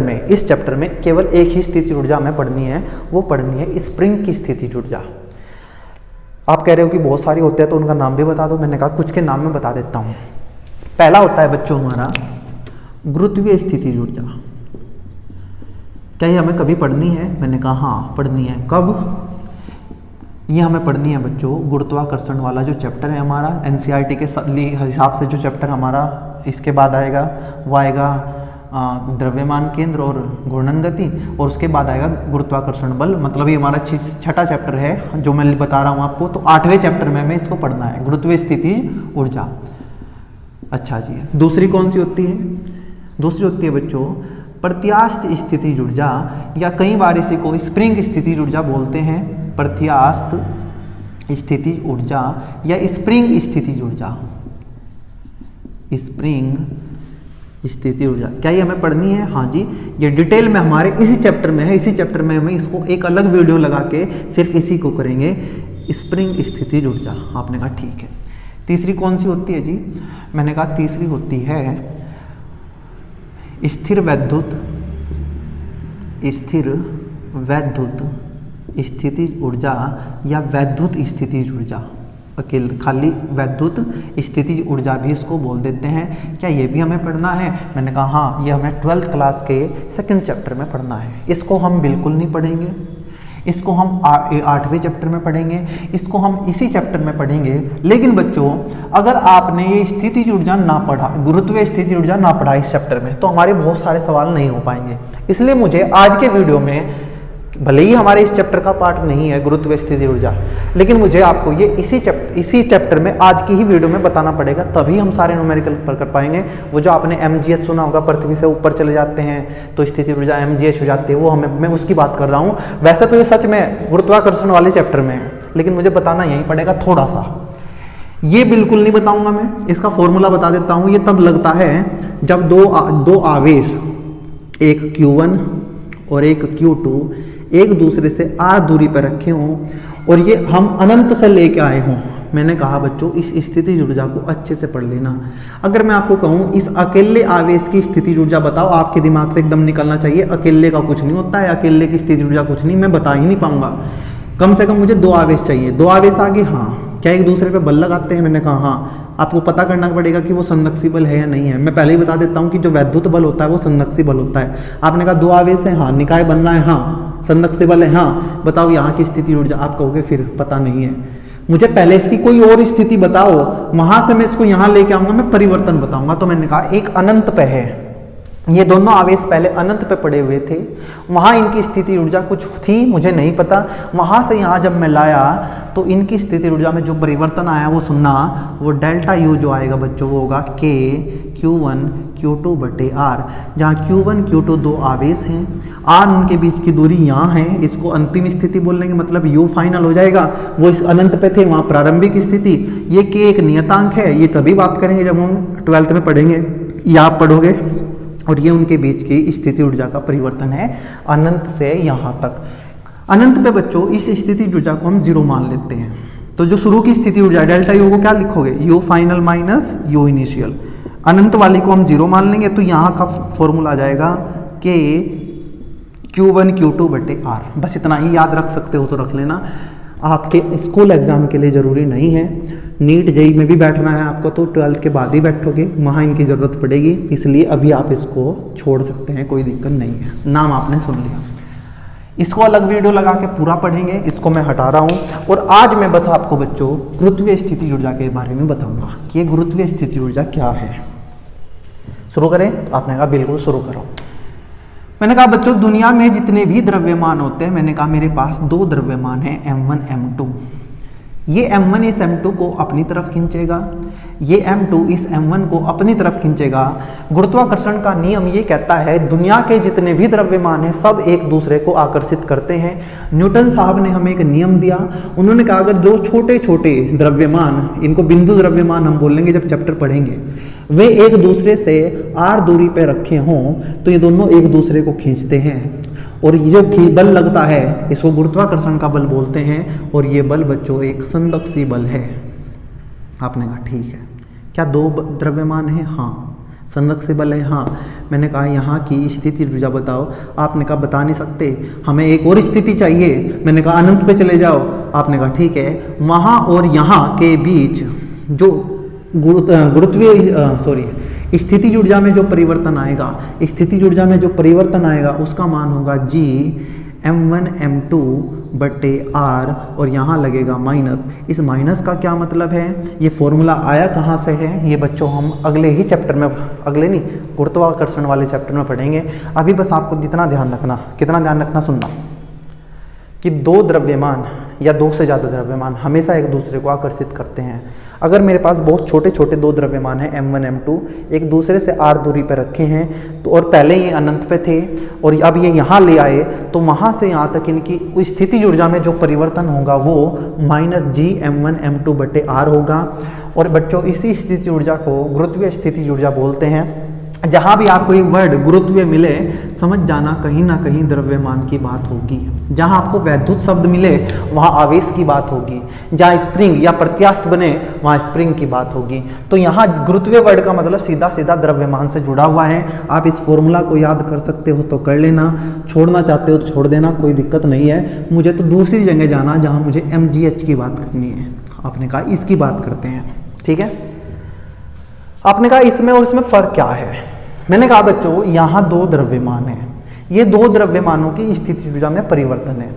में केवल एक ही स्थितिज ऊर्जा हमें पढ़नी है, वो पढ़नी है स्प्रिंग की स्थितिज ऊर्जा। आप कह रहे हो कि बहुत सारी होते हैं तो उनका नाम भी बता दो। मैंने कहा कुछ के नाम मैं बता देता हूँ। पहला होता है बच्चों हमारा गुरुत्वीय स्थितिज ऊर्जा। क्या ये हमें कभी पढ़नी है? मैंने कहा हाँ पढ़नी है। कब? ये हमें पढ़नी है बच्चों गुरुत्वाकर्षण वाला जो चैप्टर है हमारा, एनसीईआरटी के हिसाब से जो चैप्टर हमारा इसके बाद आएगा वो आएगा द्रव्यमान केंद्र और घूर्णन गति, और उसके बाद आएगा गुरुत्वाकर्षण बल। मतलब ये हमारा छठा चैप्टर है जो मैं बता रहा हूँ आपको। तो 8वें चैप्टर में हमें इसको पढ़ना है, गुरुत्वीय स्थितिज ऊर्जा। अच्छा जी, दूसरी कौन सी होती है? दूसरी होती है बच्चों प्रत्यास्थ स्थितिज ऊर्जा, या कई बार इसी को स्प्रिंग स्थितिज ऊर्जा बोलते हैं। प्रत्यास्थ स्थितिज ऊर्जा या स्प्रिंग स्थितिज ऊर्जा, स्प्रिंग स्थितिज ऊर्जा। क्या ये हमें पढ़नी है? हाँ जी, ये डिटेल में हमारे इसी चैप्टर में है। इसी चैप्टर में हमें इसको एक अलग वीडियो लगा के सिर्फ इसी को करेंगे, स्प्रिंग स्थितिज ऊर्जा। आपने कहा ठीक है। तीसरी कौन सी होती है जी? मैंने कहा तीसरी होती है स्थिर वैद्युत स्थितिज ऊर्जा या वैद्युत स्थितिज ऊर्जा। अकेले खाली वैद्युत स्थितिज ऊर्जा भी इसको बोल देते हैं। क्या ये भी हमें पढ़ना है? मैंने कहा हाँ, ये हमें 12th क्लास के 2nd चैप्टर में पढ़ना है। इसको हम बिल्कुल नहीं पढ़ेंगे, इसको हम 8वें चैप्टर में पढ़ेंगे, इसको हम इसी चैप्टर में पढ़ेंगे। लेकिन बच्चों अगर आपने ये स्थितिज ऊर्जा ना पढ़ा, गुरुत्वीय स्थितिज ऊर्जा ना पढ़ा इस चैप्टर में, तो हमारे बहुत सारे सवाल नहीं हो पाएंगे। इसलिए मुझे आज के वीडियो में, भले ही हमारे इस चैप्टर का पार्ट नहीं है गुरुत्वीय स्थितिज ऊर्जा, लेकिन मुझे आपको ये इसी चैप्टर में आज की ही वीडियो में बताना पड़ेगा, तभी हम सारे न्यूमेरिकल कर पाएंगे। वो जो आपने mgh सुना होगा, पृथ्वी से ऊपर चले जाते हैं तो स्थितिज ऊर्जा mgh हो जाती है, वो मैं उसकी बात कर रहा हूँ। वैसे तो ये सच में गुरुत्वाकर्षण वाले चैप्टर में है, लेकिन मुझे बताना यहीं पड़ेगा थोड़ा सा। ये बिल्कुल नहीं बताऊंगा मैं, इसका फॉर्मूला बता देता हूँ। ये तब लगता है जब दो आवेश, एक Q1 और एक Q2 एक दूसरे से r दूरी पर रखे हों और ये हम अनंत से लेके आए हों। मैंने कहा बच्चों इस स्थितिज ऊर्जा को अच्छे से पढ़ लेना। अगर मैं आपको कहूँ इस अकेले आवेश की स्थितिज ऊर्जा बताओ, आपके दिमाग से एकदम निकलना चाहिए अकेले का कुछ नहीं होता है, अकेले की स्थितिज ऊर्जा कुछ नहीं, मैं बता ही नहीं पाऊंगा। कम से कम मुझे 2 आवेश चाहिए। 2 आवेश आगे, हाँ। क्या एक दूसरे पे बल लगाते हैं? मैंने कहा हाँ। आपको पता करना पड़ेगा कि वो संरक्षी बल है या नहीं है। मैं पहले ही बता देता हूँ कि जो वैद्युत बल होता है वो संरक्षी बल होता है। आपने कहा 2 आवेश है, हाँ। निकाय बनना है, हाँ। संरक्षी बल है, हाँ। बताओ यहाँ की स्थिति ऊर्जा। आप कहोगे फिर पता नहीं है, मुझे पहले इसकी कोई और स्थिति बताओ, वहां से मैं इसको यहाँ लेके आऊंगा, मैं परिवर्तन बताऊंगा। तो मैंने कहा एक अनंत पे है, ये दोनों आवेश पहले अनंत पे पड़े हुए थे, वहाँ इनकी स्थिति ऊर्जा कुछ थी, मुझे नहीं पता। वहाँ से यहाँ जब मैं लाया तो इनकी स्थिति ऊर्जा में जो परिवर्तन आया वो सुनना, वो डेल्टा यू जो आएगा बच्चों वो होगा K Q1 Q2 बटे R, जहाँ Q1 Q2 दो आवेश हैं, R उनके बीच की दूरी यहाँ है, इसको अंतिम स्थिति बोल लेंगे, मतलब U फाइनल हो जाएगा। वो इस अनंत पे थे, वहाँ प्रारंभिक स्थिति। ये K एक नियतांक है, ये तभी बात करेंगे जब हम 12th में पढ़ेंगे या आप पढ़ोगे। और ये उनके बीच की स्थिति ऊर्जा का परिवर्तन है अनंत से यहाँ तक। अनंत पे बच्चों इस स्थिति ऊर्जा को हम 0 मान लेते हैं। तो जो शुरू की स्थिति ऊर्जा डेल्टा यू को क्या लिखोगे, U final minus U initial. अनंत वाली को हम 0 मान लेंगे, तो यहाँ का फॉर्मूला आ जाएगा K Q1 Q2 बटे R। बस इतना ही याद रख सकते हो तो रख लेना, आपके स्कूल एग्जाम के लिए ज़रूरी नहीं है। नीट जेई में भी बैठना है आपको तो 12th के बाद ही बैठोगे, वहाँ इनकी ज़रूरत पड़ेगी, इसलिए अभी आप इसको छोड़ सकते हैं, कोई दिक्कत नहीं है। नाम आपने सुन लिया, इसको अलग वीडियो लगा के पूरा पढ़ेंगे, इसको मैं हटा रहा हूँ। और आज मैं बस आपको बच्चों गुरुत्वीय स्थिति ऊर्जा के बारे में बताऊंगा कि ये गुरुत्वीय स्थिति ऊर्जा क्या है। शुरू करें? आपने कहा बिल्कुल शुरू करो। मैंने कहा बच्चों दुनिया में जितने भी द्रव्यमान होते हैं, मैंने कहा मेरे पास 2 द्रव्यमान हैं M1 M2। ये M1 इस M2 को अपनी तरफ खींचेगा, ये M2 इस M1 को अपनी तरफ खींचेगा। गुरुत्वाकर्षण का नियम ये कहता है दुनिया के जितने भी द्रव्यमान हैं सब एक दूसरे को आकर्षित करते हैं। न्यूटन साहब ने हमें एक नियम दिया, उन्होंने कहा अगर जो छोटे छोटे द्रव्यमान, इनको बिंदु द्रव्यमान हम बोलेंगे जब चैप्टर पढ़ेंगे, वे एक दूसरे से r दूरी पर रखे हों तो ये दोनों एक दूसरे को खींचते हैं, और ये जो बल लगता है इसको गुरुत्वाकर्षण का बल बोलते हैं। और ये बल बच्चों एक संरक्षी बल है। आपने कहा ठीक है, क्या 2 द्रव्यमान है? हाँ। संरक्षी बल है? हाँ। मैंने कहा यहाँ की स्थिति ऊर्जा बताओ। आपने कहा बता नहीं सकते, हमें एक और स्थिति चाहिए। मैंने कहा अनंत पे चले जाओ। आपने कहा ठीक है, वहाँ और यहाँ के बीच जो स्थिति ऊर्जा में जो परिवर्तन आएगा, स्थिति ऊर्जा में जो परिवर्तन आएगा उसका मान होगा G M1 M2 बटे R, और यहाँ लगेगा माइनस। इस माइनस का क्या मतलब है, ये फॉर्मूला आया कहाँ से है, ये बच्चों हम अगले ही चैप्टर में, अगले नहीं गुरुत्वाकर्षण वाले चैप्टर में पढ़ेंगे। अभी बस आपको जितना ध्यान रखना, कितना ध्यान रखना, सुनना कि 2 द्रव्यमान या 2 से ज़्यादा द्रव्यमान हमेशा एक दूसरे को आकर्षित करते हैं। अगर मेरे पास बहुत छोटे छोटे 2 द्रव्यमान हैं M1 M2, एक दूसरे से r दूरी पर रखे हैं तो, और पहले ये अनंत पे थे और अब ये यहाँ ले आए, तो वहाँ से यहाँ तक इनकी स्थिति ऊर्जा में जो परिवर्तन होगा वो -G M1 M2 बटे R होगा। और बच्चों इसी स्थिति ऊर्जा को गुरुत्वीय स्थिति ऊर्जा बोलते हैं। जहाँ भी आपको एक वर्ड गुरुत्वीय मिले समझ जाना कहीं ना कहीं द्रव्यमान की बात होगी। जहाँ आपको वैद्युत शब्द मिले वहाँ आवेश की बात होगी। जहाँ स्प्रिंग या प्रत्यास्थ बने वहाँ स्प्रिंग की बात होगी। तो यहाँ गुरुत्वीय वर्ड का मतलब सीधा सीधा द्रव्यमान से जुड़ा हुआ है। आप इस फॉर्मूला को याद कर सकते हो तो कर लेना, छोड़ना चाहते हो तो छोड़ देना, कोई दिक्कत नहीं है। मुझे तो दूसरी जगह जाना जहाँ मुझे MGH की बात करनी है। आपने कहा इसकी बात करते हैं, ठीक है। आपने कहा इसमें और इसमें फ़र्क क्या है। मैंने कहा बच्चों यहाँ 2 द्रव्यमान हैं, ये 2 द्रव्यमानों की स्थिति ऊर्जा में परिवर्तन है।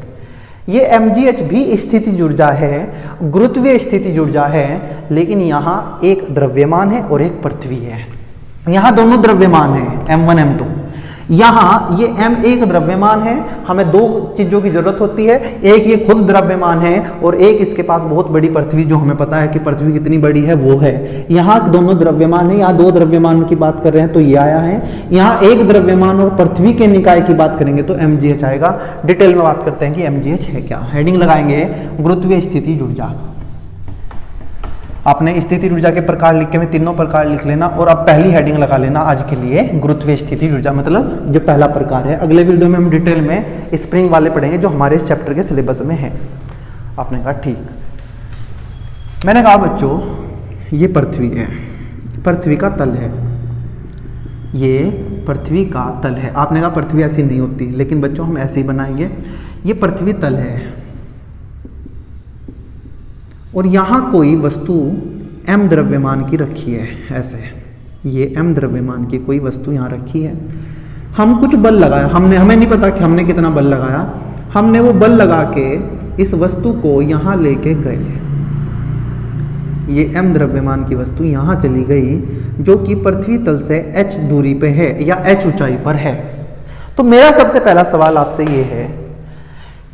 ये MGH भी स्थिति ऊर्जा है, गुरुत्वीय स्थिति ऊर्जा है, लेकिन यहाँ एक द्रव्यमान है और एक पृथ्वी है। यहाँ दोनों द्रव्यमान हैं M1 M2। यहाँ ये M एक द्रव्यमान है, हमें 2 चीज़ों की जरूरत होती है, एक ये खुद द्रव्यमान है और एक इसके पास बहुत बड़ी पृथ्वी, जो हमें पता है कि पृथ्वी कितनी बड़ी है वो है। यहाँ दोनों द्रव्यमान है, यहाँ 2 द्रव्यमान की बात कर रहे हैं तो ये आया है। यहाँ एक द्रव्यमान और पृथ्वी के निकाय की बात करेंगे तो MGH आएगा। डिटेल में बात करते हैं कि MGH है क्या। हेडिंग लगाएंगे गुरुत्वीय स्थिति ऊर्जा। आपने स्थिति ऊर्जा के प्रकार लिख के में तीनों प्रकार लिख लेना, और अब पहली हेडिंग लगा लेना आज के लिए गुरुत्वीय स्थिति ऊर्जा, मतलब जो पहला प्रकार है। अगले वीडियो में हम डिटेल में स्प्रिंग वाले पढ़ेंगे जो हमारे इस चैप्टर के सिलेबस में है। आपने कहा ठीक। मैंने कहा बच्चों ये पृथ्वी है, पृथ्वी का तल है, ये पृथ्वी का तल है। आपने कहा पृथ्वी ऐसी नहीं होती, लेकिन बच्चों हम ऐसे ही बनाएंगे। ये पृथ्वी तल है और यहाँ कोई वस्तु M द्रव्यमान की रखी है, ऐसे ये M द्रव्यमान की कोई वस्तु यहाँ रखी है। हम कुछ बल लगाया, हमें नहीं पता कि हमने कितना बल लगाया, हमने वो बल लगा के इस वस्तु को यहाँ लेके गए। ये M द्रव्यमान की वस्तु यहाँ चली गई, जो कि पृथ्वी तल से h दूरी पे है या h ऊंचाई पर है। तो मेरा सबसे पहला सवाल आपसे ये है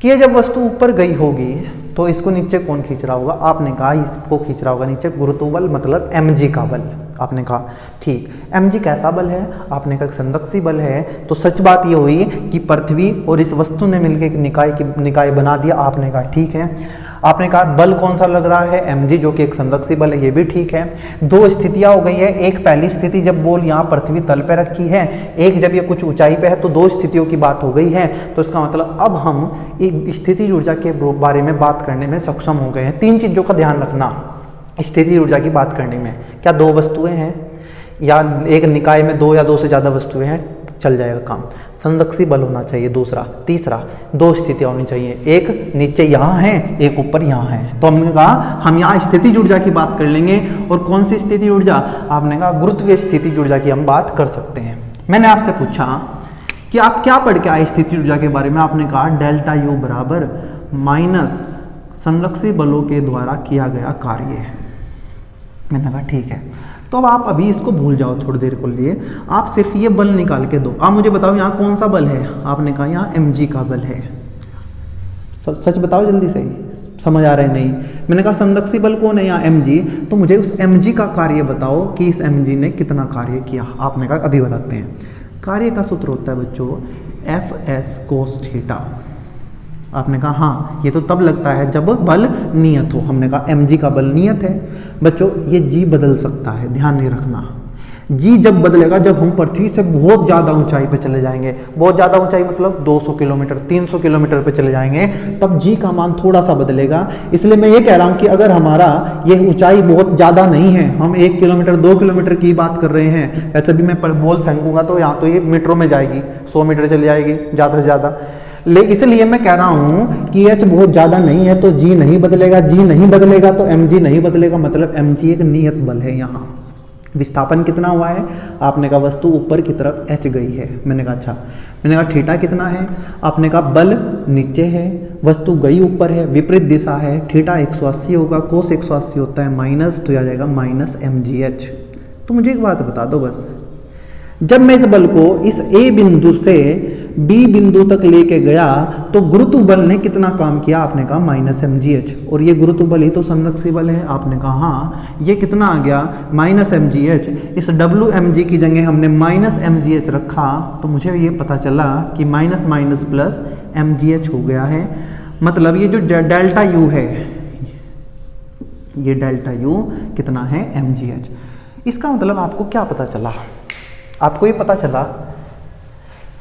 कि ये जब वस्तु ऊपर गई होगी तो इसको नीचे कौन खींच रहा होगा? आपने कहा इसको खींच रहा होगा नीचे गुरुत्व मतलब mg का बल। आपने कहा ठीक, mg कैसा बल है? आपने कहा संरक्षी बल है। तो सच बात ये हुई कि पृथ्वी और इस वस्तु ने मिलकर एक निकाय बना दिया। आपने कहा ठीक है। आपने कहा बल कौन सा लग रहा है? mg, जो कि एक संरक्षी बल है। ये भी ठीक है। दो स्थितियां हो गई है। एक पहली स्थिति जब बॉल यहाँ पृथ्वी तल पे रखी है, एक जब ये कुछ ऊंचाई पे है, तो दो स्थितियों की बात हो गई है। तो इसका मतलब अब हम एक स्थिति ऊर्जा के बारे में बात करने में सक्षम हो गए हैं। तीन चीजों का ध्यान रखना स्थिति ऊर्जा की बात करने में। क्या दो वस्तुएं हैं या एक निकाय में दो या दो से ज्यादा वस्तुएं हैं, चल जाएगा काम। संरक्षी बल होना चाहिए दूसरा। तीसरा, दो स्थितियां होनी चाहिए, एक नीचे यहाँ है, एक ऊपर यहाँ है। तो हमने कहा हम यहाँ स्थिति ऊर्जा की बात कर लेंगे। और कौन सी स्थिति ऊर्जा? आपने कहा गुरुत्वीय स्थिति ऊर्जा की हम बात कर सकते हैं। मैंने आपसे पूछा कि आप क्या पढ़ के आए स्थिति ऊर्जा के बारे में? आपने कहा डेल्टा यू बराबर माइनस संरक्षी बलों के द्वारा किया गया कार्य। मैंने कहा ठीक है। तो अब आप अभी इसको भूल जाओ थोड़ी देर के लिए, आप सिर्फ ये बल निकाल के दो। आप मुझे बताओ यहाँ कौन सा बल है? आपने कहा यहाँ mg का बल है। सच बताओ जल्दी से, समझ आ रहा है? नहीं। मैंने कहा संरक्षी बल कौन है? यहाँ mg। तो मुझे उस mg का कार्य बताओ कि इस mg ने कितना कार्य किया। आपने कहा अभी बताते हैं। कार्य का सूत्र होता है बच्चों Fs cos थीटा। आपने कहा हाँ, ये तो तब लगता है जब बल नियत हो। हमने कहा mg का बल नियत है। बच्चों ये g बदल सकता है, ध्यान नहीं रखना। g जब बदलेगा जब हम पृथ्वी से बहुत ज़्यादा ऊंचाई पे चले जाएंगे। बहुत ज़्यादा ऊंचाई मतलब 200 किलोमीटर 300 किलोमीटर पे चले जाएंगे, तब g का मान थोड़ा सा बदलेगा। इसलिए मैं ये कह रहा हूँ कि अगर हमारा ये ऊंचाई बहुत ज़्यादा नहीं है, हम 1 किलोमीटर 2 किलोमीटर की बात कर रहे हैं, ऐसे भी मैं बॉल फेंकूंगा तो यहाँ तो ये मीटरों में जाएगी, 100 मीटर चली जाएगी ज़्यादा से ज़्यादा। इसलिए मैं कह रहा हूं कि h बहुत ज्यादा नहीं है तो g नहीं बदलेगा, g नहीं बदलेगा तो mg नहीं बदलेगा, मतलब mg एक नियत बल है। यहाँ विस्थापन कितना हुआ है? आपने कहा वस्तु ऊपर की तरफ h गई है। मैंने कहा अच्छा। मैंने कहा थीटा कितना है? आपने कहा बल नीचे है, वस्तु गई ऊपर है, विपरीत दिशा है, थीटा 180 होगा, कोस 180 होता है माइनस, तो आ जाएगा माइनस mgh। तो मुझे एक बात बता दो बस, जब मैं इस बल को इस A बिंदु से B बिंदु तक लेके गया तो गुरुत्व बल ने कितना काम किया? आपने कहा माइनस mgh। और ये गुरुत्व बल ही तो संरक्षी बल है। आपने कहा हाँ, ये कितना आ गया? Minus mgh। इस wmg की जगह हमने माइनस mgh रखा तो मुझे ये पता चला कि माइनस माइनस प्लस mgh हो गया है। मतलब ये जो डेल्टा u है, ये डेल्टा u कितना है? mgh। इसका मतलब आपको क्या पता चला? आपको ये पता चला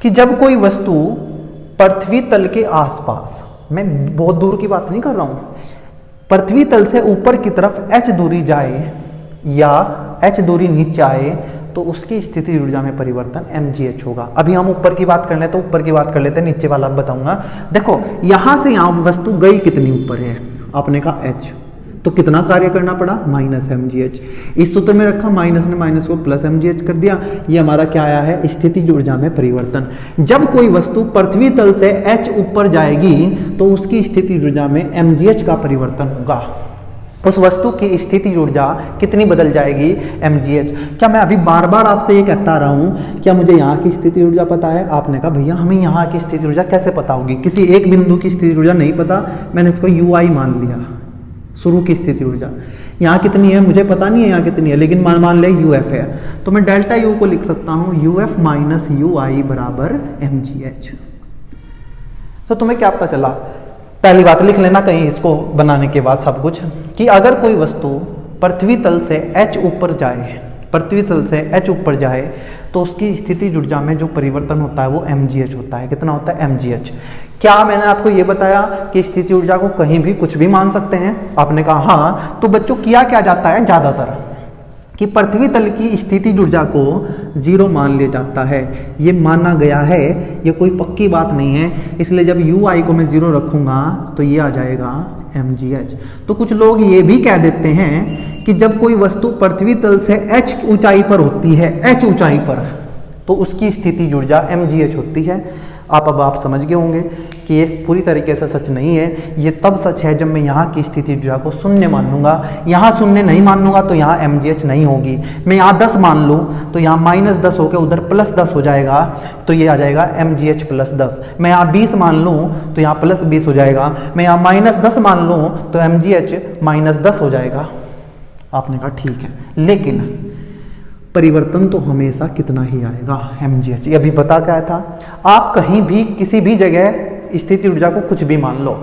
कि जब कोई वस्तु पृथ्वी तल के आसपास, मैं बहुत दूर की बात नहीं कर रहा हूं, पृथ्वी तल से ऊपर की तरफ h दूरी जाए या h दूरी नीचे आए तो उसकी स्थिति ऊर्जा में परिवर्तन mgh होगा। अभी हम ऊपर की बात कर लेते हैं, ऊपर की बात कर लेते हैं, नीचे वाला बताऊंगा। देखो यहां से यहां वस्तु गई कितनी ऊपर है? आपने कहा h, तो कितना कार्य करना पड़ा? Minus mgh। इस सूत्र में रखा, माइनस ने माइनस को प्लस mgh कर दिया। ये हमारा क्या आया है? स्थिति ऊर्जा में परिवर्तन। जब कोई वस्तु पृथ्वी तल से h ऊपर जाएगी तो उसकी स्थिति ऊर्जा में mgh का परिवर्तन होगा। उस वस्तु की स्थिति ऊर्जा कितनी बदल जाएगी? mgh। क्या मैं अभी बार बार आपसे ये कहता रहा हूँ क्या मुझे यहाँ की स्थिति ऊर्जा पता है? आपने कहा भैया हमें यहाँ की स्थिति ऊर्जा कैसे पता होगी? किसी एक बिंदु की स्थिति ऊर्जा नहीं पता, मैंने इसको ui मान लिया, शुरू की स्थिति ऊर्जा। यहाँ कितनी है मुझे पता नहीं है यहाँ कितनी है, लेकिन मान ले uf है, तो मैं डेल्टा u को लिख सकता हूँ uf माइनस ui बराबर mgh। तो तुम्हें क्या पता चला? पहली बात लिख लेना कहीं इसको बनाने के बाद सब कुछ, कि अगर कोई वस्तु पृथ्वी तल से h ऊपर जाए, पृथ्वी तल से h ऊपर जाए तो उसकी स्थिति ऊर्जा में जो परिवर्तन होता है वो mgh होता है। कितना होता है? mgh। क्या मैंने आपको ये बताया कि स्थिति ऊर्जा को कहीं भी कुछ भी मान सकते हैं? आपने कहा हाँ। तो बच्चों किया क्या जाता है ज़्यादातर कि पृथ्वी तल की स्थिति ऊर्जा को 0 मान लिया जाता है। ये माना गया है, ये कोई पक्की बात नहीं है। इसलिए जब ui को मैं 0 रखूंगा तो ये आ जाएगा mgh। तो कुछ लोग ये भी कह देते हैं कि जब कोई वस्तु पृथ्वी तल से h ऊंचाई पर होती है, h ऊंचाई पर, तो उसकी स्थिति ऊर्जा mgh होती है। अब आप समझ गए होंगे कि ये पूरी तरीके से सच नहीं है। ये तब सच है जब मैं यहाँ की स्थिति ऊर्जा को शून्य मान लूँगा। यहाँ शून्य नहीं मान लूँगा तो यहाँ mgh नहीं होगी। मैं यहाँ 10 मान लूँ तो यहाँ -10 होकर उधर +10 हो जाएगा, तो ये आ जाएगा mgh +10। मैं यहाँ 20 मान लूँ तो यहाँ +20 हो जाएगा। मैं यहाँ -10 मान लूँ तो mgh -10 हो जाएगा। आपने कहा ठीक है, लेकिन परिवर्तन तो हमेशा कितना ही आएगा, mgh। ये अभी बता क्या था, आप कहीं भी किसी भी जगह स्थिति ऊर्जा को कुछ भी मान लो,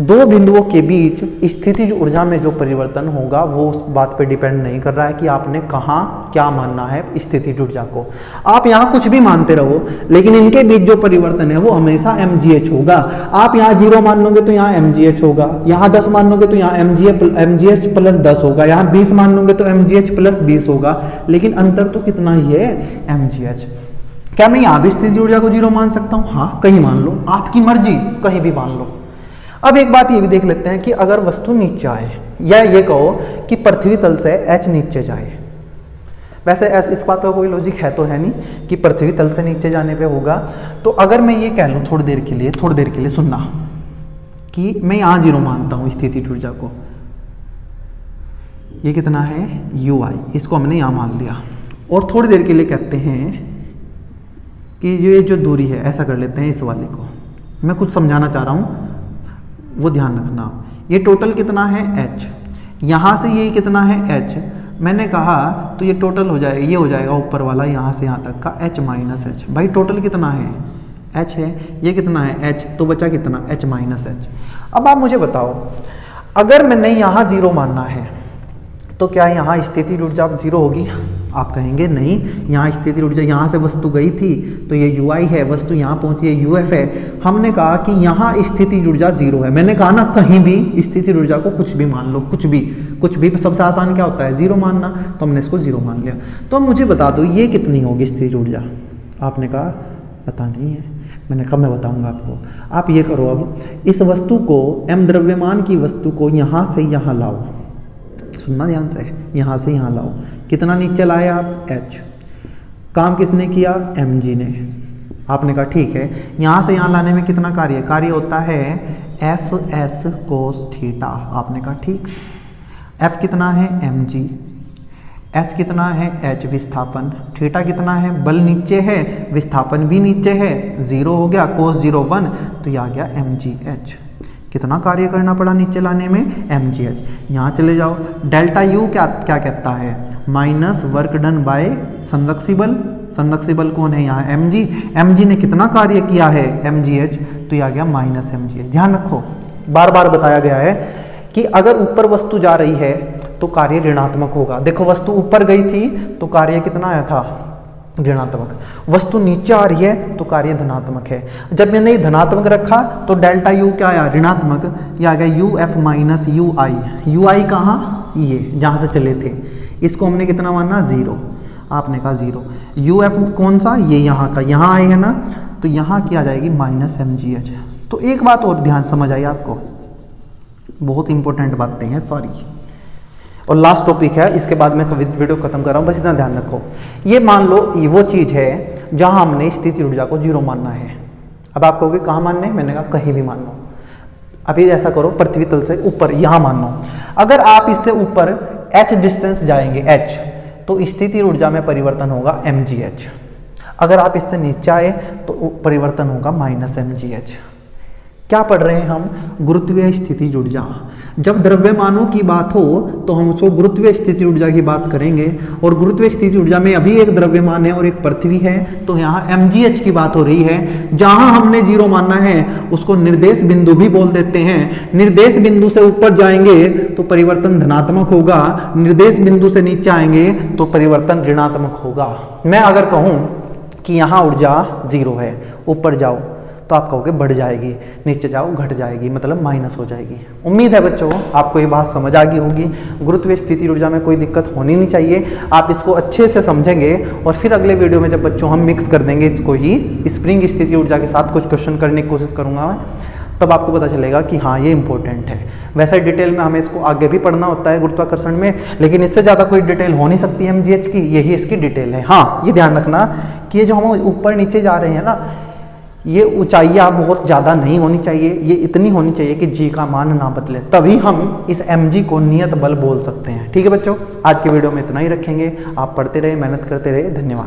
दो बिंदुओं के बीच स्थिति ऊर्जा में जो परिवर्तन होगा वो उस बात पे डिपेंड नहीं कर रहा है कि आपने कहाँ क्या मानना है स्थिति ऊर्जा को। आप यहाँ कुछ भी मानते रहो, लेकिन इनके बीच जो परिवर्तन है वो हमेशा mgh होगा। आप यहाँ 0 मान लोगे तो यहाँ mgh होगा, यहाँ 10 मान लोगे तो यहाँ mgh +10 होगा, यहाँ 20 मान लोगे तो mgh +20 होगा, लेकिन अंतर तो कितना ही है, mgh। क्या मैं यहाँ भी स्थिति ऊर्जा को 0 मान सकता हूँ? हाँ, कहीं मान लो, आपकी मर्जी, कहीं भी मान लो। अब एक बात ये भी देख लेते हैं कि अगर वस्तु नीचे आए, या ये कहो कि पृथ्वी तल से h नीचे जाए। वैसे इस बात का कोई लॉजिक है तो है नहीं कि पृथ्वी तल से नीचे जाने पे होगा। तो अगर मैं ये कह लूँ थोड़ी देर के लिए सुनना कि मैं यहाँ 0 मानता हूँ स्थिति ऊर्जा को, ये कितना है ui, इसको हमने यहाँ मान लिया, और थोड़ी देर के लिए कहते हैं कि ये जो दूरी है, ऐसा कर लेते हैं इस वाले को, मैं कुछ समझाना चाह रहा हूँ वो ध्यान रखना। ये टोटल कितना है h, यहाँ से ये कितना है h, मैंने कहा तो ये टोटल हो जाएगा, ये हो जाएगा ऊपर वाला यहाँ से यहाँ तक का h - h। भाई टोटल कितना है h है, ये कितना है h, तो बचा कितना h - h। अब आप मुझे बताओ, अगर मैंने यहाँ 0 मानना है तो क्या यहाँ स्थिति ऊर्जा 0 होगी? आप कहेंगे नहीं, यहाँ स्थिति ऊर्जा, यहाँ से वस्तु गई थी तो ये ui है, वस्तु यहाँ पहुंची है uf है। हमने कहा कि यहाँ स्थिति ऊर्जा 0 है। मैंने कहा ना कहीं भी स्थिति ऊर्जा को कुछ भी मान लो, कुछ भी सबसे आसान क्या होता है 0 मानना, तो हमने इसको 0 मान लिया। तो अब मुझे बता दो ये कितनी होगी स्थिति ऊर्जा? आपने कहा पता नहीं है। मैंने कहा मैं बताऊंगा आपको। आप ये करो, अब इस वस्तु को, m द्रव्यमान की वस्तु को यहाँ से यहाँ लाओ, सुनना ध्यान से, यहाँ से यहाँ लाओ। कितना नीचे लाए आप? h। काम किसने किया? mg ने। आपने कहा ठीक है, यहाँ से यहाँ लाने में कितना कार्य होता है fs cos थीटा। आपने कहा ठीक, f कितना है mg, s कितना है h विस्थापन, थीटा कितना है बल नीचे है, विस्थापन भी नीचे है, 0 हो गया, cos 0 1, तो ये आ गया mgh। कितना कार्य करना पड़ा नीचे लाने में? mgh। यहाँ चले जाओ, डेल्टा यू क्या कहता है? माइनस वर्क डन बाय संरक्षी बल कौन है यहाँ? mg ने कितना कार्य किया है? mgh, तो ये आ गया -mgh। ध्यान रखो, बार बार बताया गया है कि अगर ऊपर वस्तु जा रही है तो कार्य ऋणात्मक होगा। देखो वस्तु ऊपर गई थी तो कार्य कितना आया था? ऋणात्मक। वस्तु नीचे आ रही है तो कार्य धनात्मक है। जब मैंने धनात्मक रखा तो डेल्टा यू क्या आया? ऋणात्मक। ये आ गया uf माइनस ui कहाँ? ये जहाँ से चले थे, इसको हमने कितना माना? 0। आपने कहा 0। uf कौन सा? ये यहाँ का, यहाँ आए है ना, तो यहाँ क्या आ जाएगी? -mgh। तो एक बात और ध्यान समझ आई आपको, बहुत इंपॉर्टेंट बातें हैं, सॉरी, और लास्ट टॉपिक है, इसके बाद मैं वीडियो खत्म कर रहा हूँ, बस इतना ध्यान रखो। ये मान लो ये वो चीज़ है जहाँ हमने स्थिति ऊर्जा को 0 मानना है। अब आप कहोगे कहाँ मानना है? मैंने कहा कहीं भी मान लो। अभी ऐसा करो, पृथ्वी तल से ऊपर यहाँ मान लो। अगर आप इससे ऊपर h डिस्टेंस जाएंगे, h, तो स्थिति ऊर्जा में परिवर्तन होगा mgh। अगर आप इससे नीचे आए तो परिवर्तन होगा -mgh। क्या पढ़ रहे हैं हम? गुरुत्वीय स्थिति ऊर्जा। जब द्रव्यमानों की बात हो तो हम उसको गुरुत्वीय स्थिति ऊर्जा की बात करेंगे, और गुरुत्वीय स्थिति ऊर्जा में अभी एक द्रव्यमान है और एक पृथ्वी है, तो यहाँ mgh की बात हो रही है। जहां हमने 0 मानना है उसको निर्देश बिंदु भी बोल देते हैं। निर्देश बिंदु से ऊपर जाएंगे तो परिवर्तन धनात्मक होगा, निर्देश बिंदु से नीचे आएंगे तो परिवर्तन ऋणात्मक होगा। मैं अगर कहूँ कि यहाँ ऊर्जा 0 है, ऊपर जाओ तो आप कहोगे बढ़ जाएगी, नीचे जाओ घट जाएगी, मतलब माइनस हो जाएगी। उम्मीद है बच्चों आपको ये बात समझ आ गई होगी। गुरुत्वीय स्थिति ऊर्जा में कोई दिक्कत होनी नहीं चाहिए, आप इसको अच्छे से समझेंगे, और फिर अगले वीडियो में जब बच्चों हम मिक्स कर देंगे इसको ही स्प्रिंग स्थिति ऊर्जा के साथ कुछ क्वेश्चन करने की कोशिश करूँगा मैं, तब आपको पता चलेगा कि हाँ ये इंपॉर्टेंट है। वैसे डिटेल में हमें इसको आगे भी पढ़ना होता है गुरुत्वाकर्षण में, लेकिन इससे ज़्यादा कोई डिटेल हो नहीं सकती mgh की, यही इसकी डिटेल है। हाँ ये ध्यान रखना कि ये जो हम ऊपर नीचे जा रहे हैं ना, ये ऊंचाइयाँ बहुत ज़्यादा नहीं होनी चाहिए, ये इतनी होनी चाहिए कि जी का मान ना बदले, तभी हम इस mg को नियत बल बोल सकते हैं। ठीक है बच्चों, आज के वीडियो में इतना ही रखेंगे। आप पढ़ते रहे, मेहनत करते रहे। धन्यवाद।